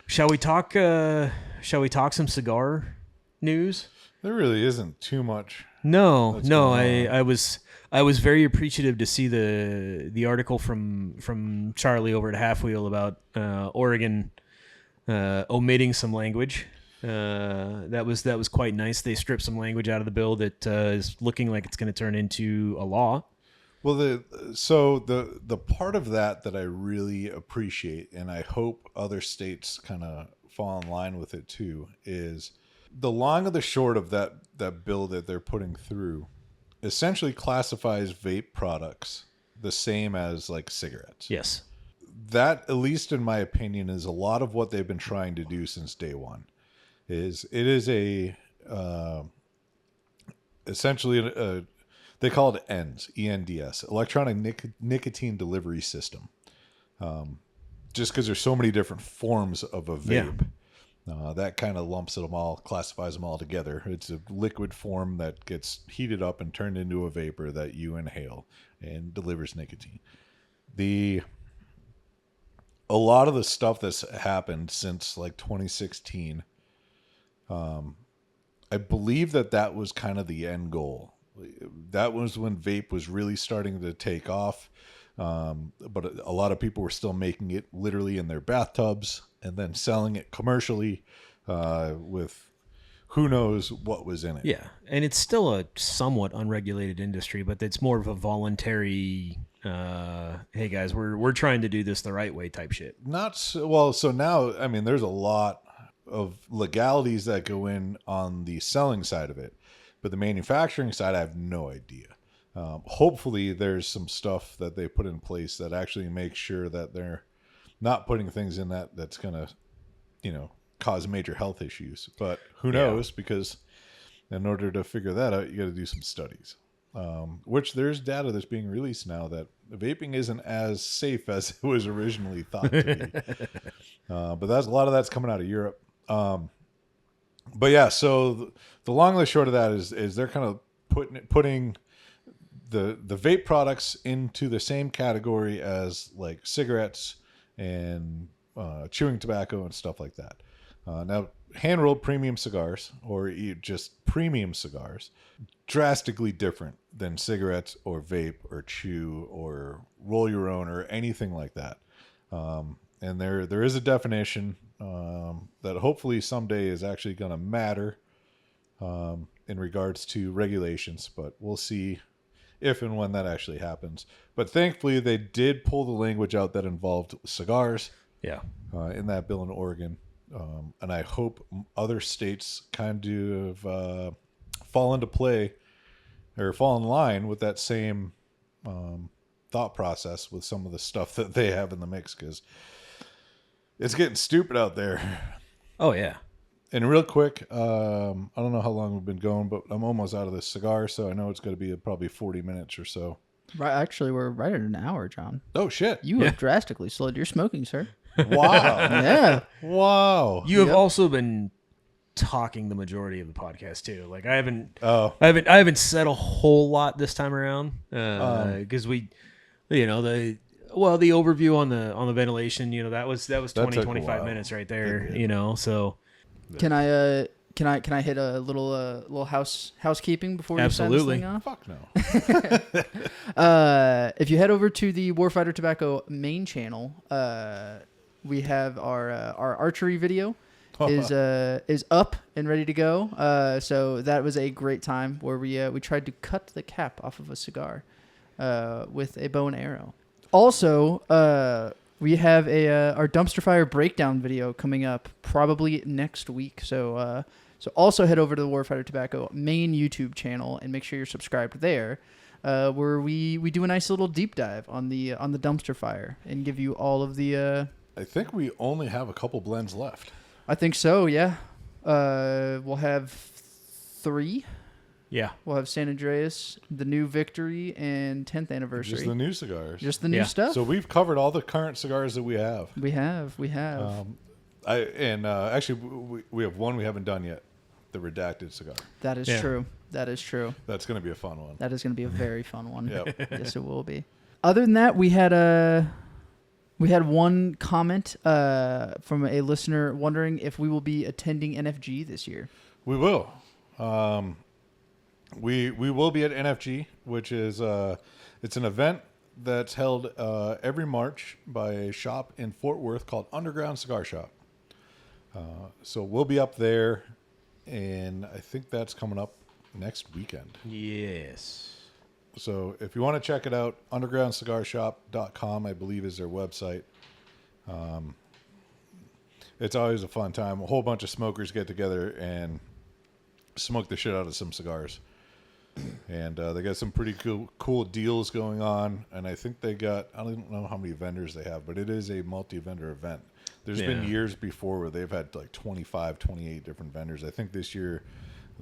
shall we talk some cigar news? There really isn't too much. No. I was very appreciative to see the article from Charlie over at Half Wheel about Oregon omitting some language. That was quite nice. They stripped some language out of the bill that is looking like it's going to turn into a law. Well, the part of that I really appreciate, and I hope other states kind of fall in line with it too, is the long and the short of that bill that they're putting through essentially classifies vape products the same as like cigarettes. Yes. That, at least in my opinion, is a lot of what they've been trying to do since day one. It is essentially they call it ENDS, ENDS, electronic nicotine delivery system. Just because there's so many different forms of a vape, that kind of lumps them all, classifies them all together. It's a liquid form that gets heated up and turned into a vapor that you inhale and delivers nicotine. A lot of the stuff that's happened since like 2016, I believe that was kind of the end goal. That was when vape was really starting to take off. But a lot of people were still making it literally in their bathtubs and then selling it commercially with who knows what was in it. Yeah, and it's still a somewhat unregulated industry, but it's more of a voluntary, hey guys, we're trying to do this the right way type shit. Not so, well, so now, I mean, there's a lot of legalities that go in on the selling side of it, but the manufacturing side, I have no idea. Hopefully there's some stuff that they put in place that actually makes sure that they're not putting things in that's going to, cause major health issues. But who knows? Because in order to figure that out, you got to do some studies. Which there's data that's being released now that vaping isn't as safe as it was originally thought to be. But a lot of that's coming out of Europe. But yeah, so the long and the short of that is they're kind of putting the vape products into the same category as like cigarettes and chewing tobacco and stuff like that. Now, hand-rolled premium cigars, or just premium cigars, drastically different than cigarettes or vape or chew or roll your own or anything like that. And there is a definition that hopefully someday is actually going to matter in regards to regulations, but we'll see if and when that actually happens. But thankfully, they did pull the language out that involved cigars. Yeah. In that bill in Oregon. And I hope other states kind of fall into play or fall in line with that same thought process with some of the stuff that they have in the mix, because it's getting stupid out there. Oh, yeah. And real quick, I don't know how long we've been going, but I'm almost out of this cigar, so I know it's going to be probably 40 minutes or so. Right, actually, we're right at an hour, John. Oh, shit. You have drastically slowed your smoking, sir. Wow. Yeah. Wow. You have also been talking the majority of the podcast too. Like I haven't said a whole lot this time around because the overview on the ventilation, that was 25 minutes right there. So can I hit a little housekeeping before you sign this thing off? Fuck no. If you head over to the Warfighter Tobacco main channel, we have our archery video is up and ready to go. So that was a great time where we tried to cut the cap off of a cigar with a bow and arrow. Also, we have our dumpster fire breakdown video coming up probably next week. So also head over to the Warfighter Tobacco main YouTube channel and make sure you're subscribed there, where we do a nice little deep dive on the dumpster fire and give you all of the. I think we only have a couple blends left. I think so. Yeah, we'll have 3. Yeah. We'll have San Andreas, the new Victory, and 10th anniversary. Just the new cigars. Just the new stuff. So we've covered all the current cigars that we have. We have. Actually, we have one we haven't done yet, the redacted cigar. That is true. That is true. That's going to be a fun one. That is going to be a very fun one. Yep. Yes, it will be. Other than that, we had one comment from a listener wondering if we will be attending NFG this year. We will. We will be at NFG, which is it's an event that's held every March by a shop in Fort Worth called Underground Cigar Shop. So we'll be up there, and I think that's coming up next weekend. Yes. So if you want to check it out, undergroundcigarshop.com, I believe, is their website. It's always a fun time. A whole bunch of smokers get together and smoke the shit out of some cigars. And they got some pretty cool deals going on. And I think they got, I don't know how many vendors they have, but it is a multi-vendor event. There's been years before where they've had like 25, 28 different vendors. I think this year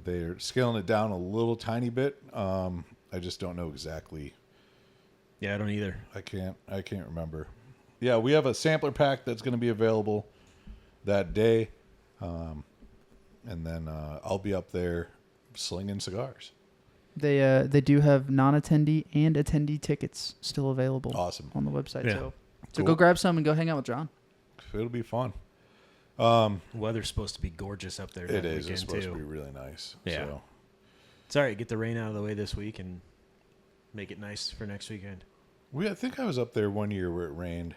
they're scaling it down a little tiny bit. I just don't know exactly. Yeah, I don't either. I can't remember. Yeah, we have a sampler pack that's going to be available that day. And then I'll be up there slinging cigars. They do have non-attendee and attendee tickets still available. Awesome. On the website. Yeah. So Cool. go grab some and go hang out with John. It'll be fun. Weather's supposed to be gorgeous up there. It is. Weekend It's supposed too. to be really nice. Yeah. So. It's all right. Get the rain out of the way this week and make it nice for next weekend. I think I was up there one year where it rained.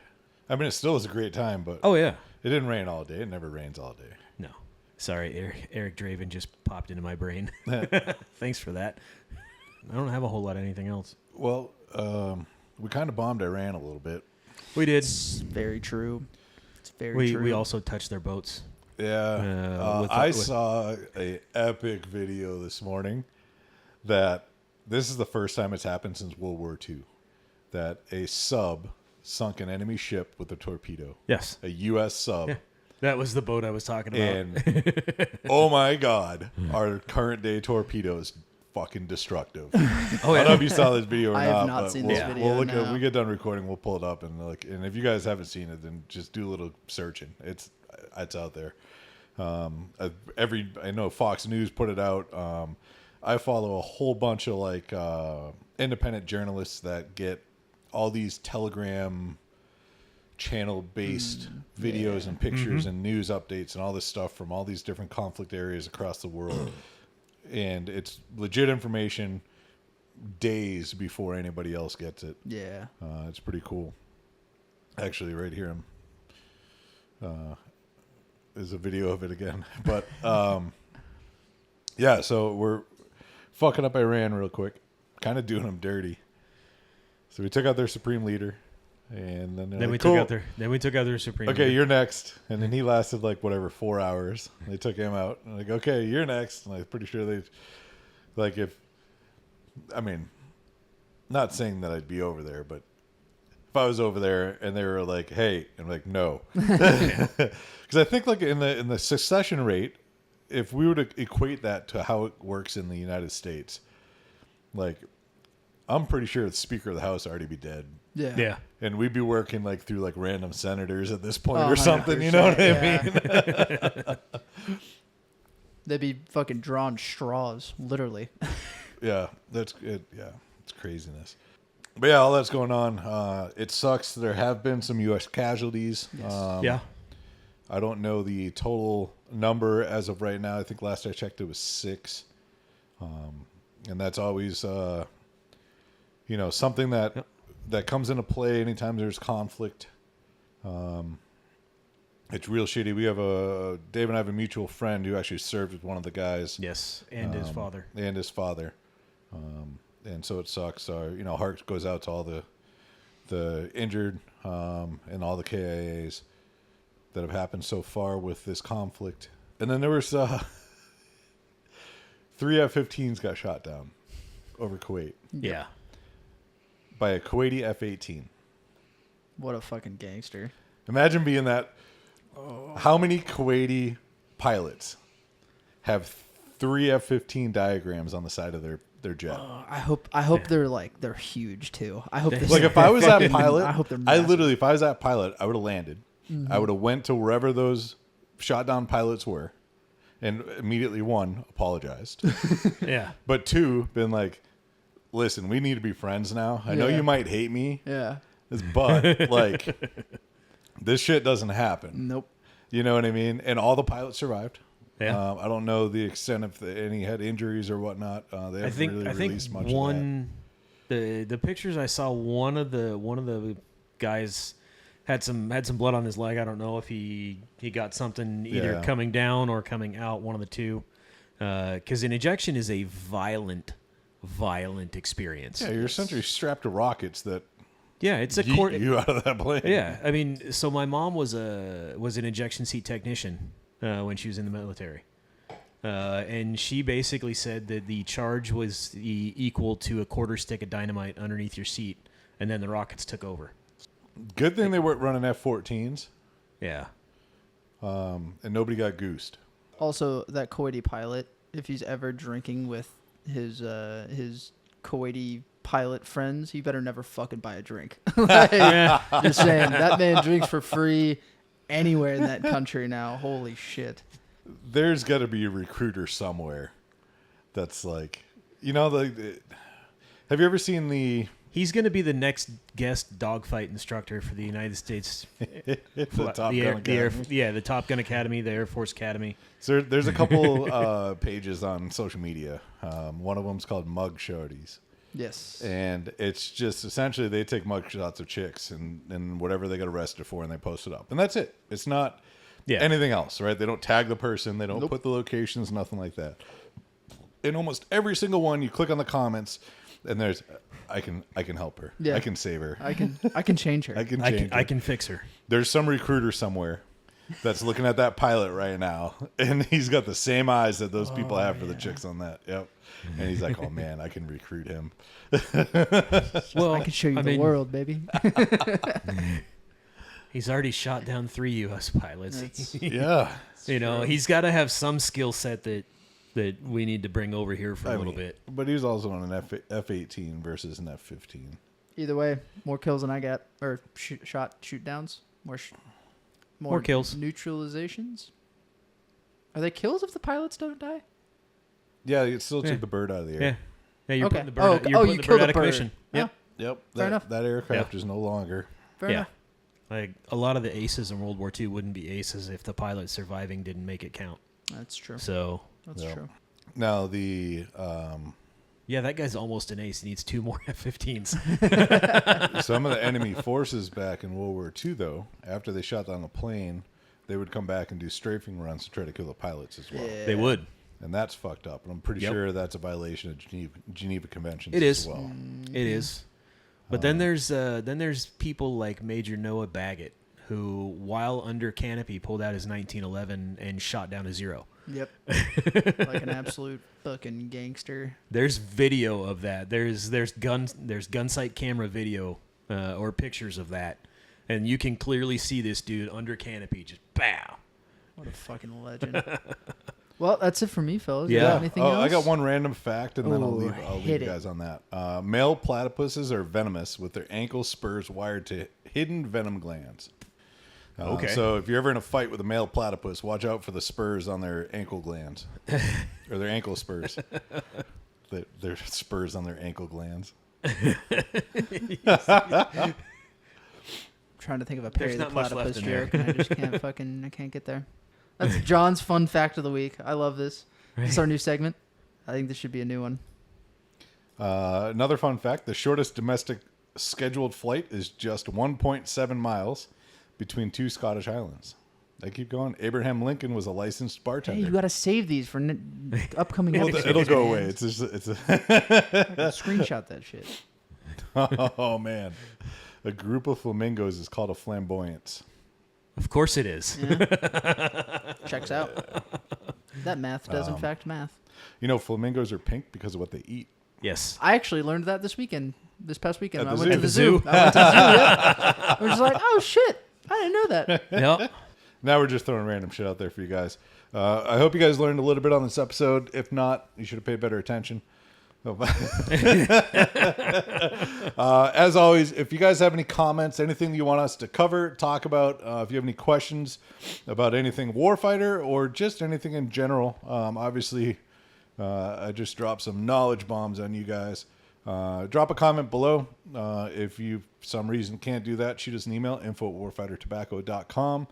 I mean, it still was a great time, but Oh yeah. it didn't rain all day. It never rains all day. No. Sorry, Eric Draven just popped into my brain. Thanks for that. I don't have a whole lot of anything else. Well, we kind of bombed Iran a little bit. We did. It's very true. It's very true. We also touched their boats. Yeah. I saw a epic video this morning that this is the first time it's happened since World War II that a sub sunk an enemy ship with a torpedo. Yes. A U.S. sub. Yeah. That was the boat I was talking about. And oh my God, our current day torpedoes fucking destructive. Oh, I don't know if you saw this video or I not. have not but seen we'll, this video, We'll look no. when we get done recording, we'll pull it up and look. And if you guys haven't seen it, then just do a little searching. It's out there. I know Fox News put it out. I follow a whole bunch of like independent journalists that get all these Telegram channel based videos and pictures and news updates and all this stuff from all these different conflict areas across the world. And it's legit information days before anybody else gets it. Yeah. It's pretty cool. Actually, right here is a video of it again. But yeah, so we're fucking up Iran real quick, kind of doing them dirty. So we took out their supreme leader, and then we cool. took out their supreme. Okay, leader. you're next. And then he lasted like 4 hours. They took him out. And like, okay, you're next. And I'm pretty sure they, like, not saying that I'd be over there, but if I was over there and they were like, hey, I'm like, no. Because I think like in the succession rate, if we were to equate that to how it works in the United States, like, I'm pretty sure the Speaker of the House already be dead. Yeah. And we'd be working like through like random senators at this point Oh, or something. You know what I mean? They'd be fucking drawing straws, literally. Yeah, that's it. Yeah, it's craziness. But yeah, all that's going on. It sucks. There have been some U.S. casualties. Yes. Yeah. I don't know the total number as of right now. I think last I checked it was 6. And that's always, something that comes into play anytime there's conflict. It's real shitty. We have Dave and I have a mutual friend who actually served with one of the guys. Yes, and his father. And his father. And so it sucks. Heart goes out to all the injured and all the KIAs that have happened so far with this conflict. And then there was 3 F-15s got shot down over Kuwait Yeah. by a Kuwaiti F-18. What a fucking gangster. Imagine being that. How many Kuwaiti pilots have 3 F-15 diagrams on the side of their jet. I hope they're huge too. I hope Like if I was that pilot, I hope they're I massive. literally, if I was that pilot, I would have landed. I would have went to wherever those shot down pilots were, and immediately apologized, Yeah. but 2, been like, listen, we need to be friends now. I know Yeah. you might hate me, Yeah. but like, this shit doesn't happen. Nope. You know what I mean? And all the pilots survived. Yeah. I don't know the extent if any had injuries or whatnot. They haven't really released much of that. The pictures I saw, one of the guys had some blood on his leg. I don't know if he got something either coming down or coming out, one of the two. Because an ejection is a violent experience. Yeah, you're essentially strapped to rockets that Yeah, it's a yeet you out of that plane. Yeah, I mean, so my mom was an ejection seat technician when she was in the military, and she basically said that the charge was equal to a quarter stick of dynamite underneath your seat, and then the rockets took over. Good thing they weren't running F-14s, Yeah, and nobody got goosed. Also, that Kuwaiti pilot, if he's ever drinking with his Kuwaiti pilot friends, he better never fucking buy a drink. Like, just saying, that man drinks for free anywhere in that country now. Holy shit. There's got to be a recruiter somewhere that's like, have you ever seen the he's going to be the next guest dogfight instructor for the United States. the Top Gun Academy? The Top Gun Academy, the Air Force Academy. So there's a couple pages on social media. One of them's called Mug Shorties. Yes. And it's just essentially they take mug shots of chicks and whatever they got arrested for and they post it up. And that's it. It's not anything else, right? They don't tag the person. They don't put the locations, nothing like that. In almost every single one, you click on the comments and there's, I can help her. Yeah. I can save her. I can change her. I can change her. I can fix her. There's some recruiter somewhere that's looking at that pilot right now, and he's got the same eyes that those people have for the chicks on that. Yep. And he's like, oh, man, I can recruit him. Well, I can show you the world, baby. He's already shot down 3 U.S. pilots. Yeah. He's got to have some skill set that we need to bring over here for a little bit. But he was also on an F-18 versus an F-15. Either way, more kills than I got, or shoot downs, more kills, neutralizations. Are they kills if the pilots don't die? Yeah, you still took the bird out of the air. Yeah, you're Okay. putting the bird. You're putting the bird out of commission. Yeah. Yep. Fair enough. That aircraft is no longer. Fair enough. Like a lot of the aces in World War II wouldn't be aces if the pilot surviving didn't make it count. That's true. So That's true. Now the that guy's almost an ace. He needs 2 more F-15s. some of the enemy forces back in World War II, though, after they shot down the plane, they would come back and do strafing runs to try to kill the pilots as well. Yeah. They would. And that's fucked up. And I'm pretty sure that's a violation of Geneva Conventions It is. as well. It is. But then there's people like Major Noah Baggett, who, while under canopy, pulled out his 1911 and shot down a Zero. Yep. Like an absolute fucking gangster. There's video of that. There's gun sight camera video or pictures of that, and you can clearly see this dude under canopy just bow. What a fucking legend. Well, that's it for me, fellas. Yeah. You got anything else? I got one random fact, and then I'll leave hit you guys on that. Male platypuses are venomous with their ankle spurs wired to hidden venom glands. Okay. So if you're ever in a fight with a male platypus, watch out for the spurs on their ankle glands. Or their ankle spurs. Their spurs on their ankle glands. Trying to think of a Perry There's the not much Platypus left in there. joke, and I just can't I can't get there. That's John's fun fact of the week. I love this. This is our new segment. I think this should be a new one. Another fun fact, the shortest domestic scheduled flight is just 1.7 miles between 2 Scottish islands. They keep going. Abraham Lincoln was a licensed bartender. Hey, you got to save these for upcoming episodes. It'll go man. away. It's a Screenshot that shit. Oh, man. A group of flamingos is called a flamboyance. Of course it is. Yeah. Checks out. That math does, in fact, math. You know, flamingos are pink because of what they eat. Yes. I actually learned that this past weekend. At I the went zoo? to the zoo. I went to the zoo, yeah. I was just like, oh, shit. I didn't know that. Yep. Now we're just throwing random shit out there for you guys. I hope you guys learned a little bit on this episode. If not, you should have paid better attention. As always, if you guys have any comments, anything you want us to cover, talk about, if you have any questions about anything Warfighter or just anything in general, obviously I just dropped some knowledge bombs on you guys. Drop a comment below. If you for some reason can't do that, shoot us an email, info@warfightertobacco.com.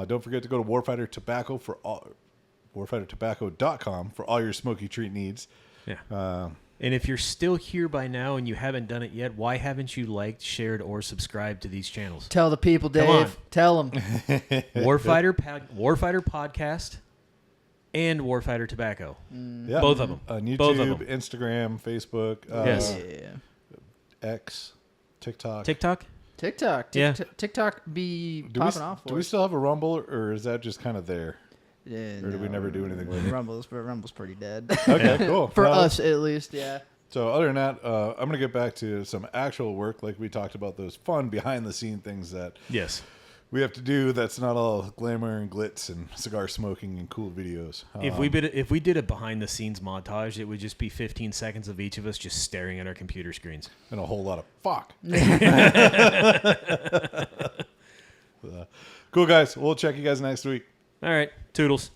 Don't forget to go to warfightertobacco.com for all your smoky treat needs. Yeah. And if you're still here by now and you haven't done it yet, why haven't you liked, shared, or subscribed to these channels? Tell the people, Dave. Come on. Tell them. Warfighter Podcast and Warfighter Tobacco. Yeah. Both of them. On YouTube, Both of them. Instagram, Facebook, Yes. X, TikTok. TikTok? Yeah. TikTok be popping off for Do we us. still have a Rumble, or is that just kind of there? Yeah, Or did we never do anything with it? Rumble's pretty dead. Okay, cool. For Well, us, at least, yeah. So other than that, I'm going to get back to some actual work, like we talked about, those fun behind-the-scene things that Yes. we have to do that's not all glamour and glitz and cigar smoking and cool videos. If we did a behind-the-scenes montage, it would just be 15 seconds of each of us just staring at our computer screens. And a whole lot of fuck. Cool, guys. We'll check you guys next week. All right. Toodles.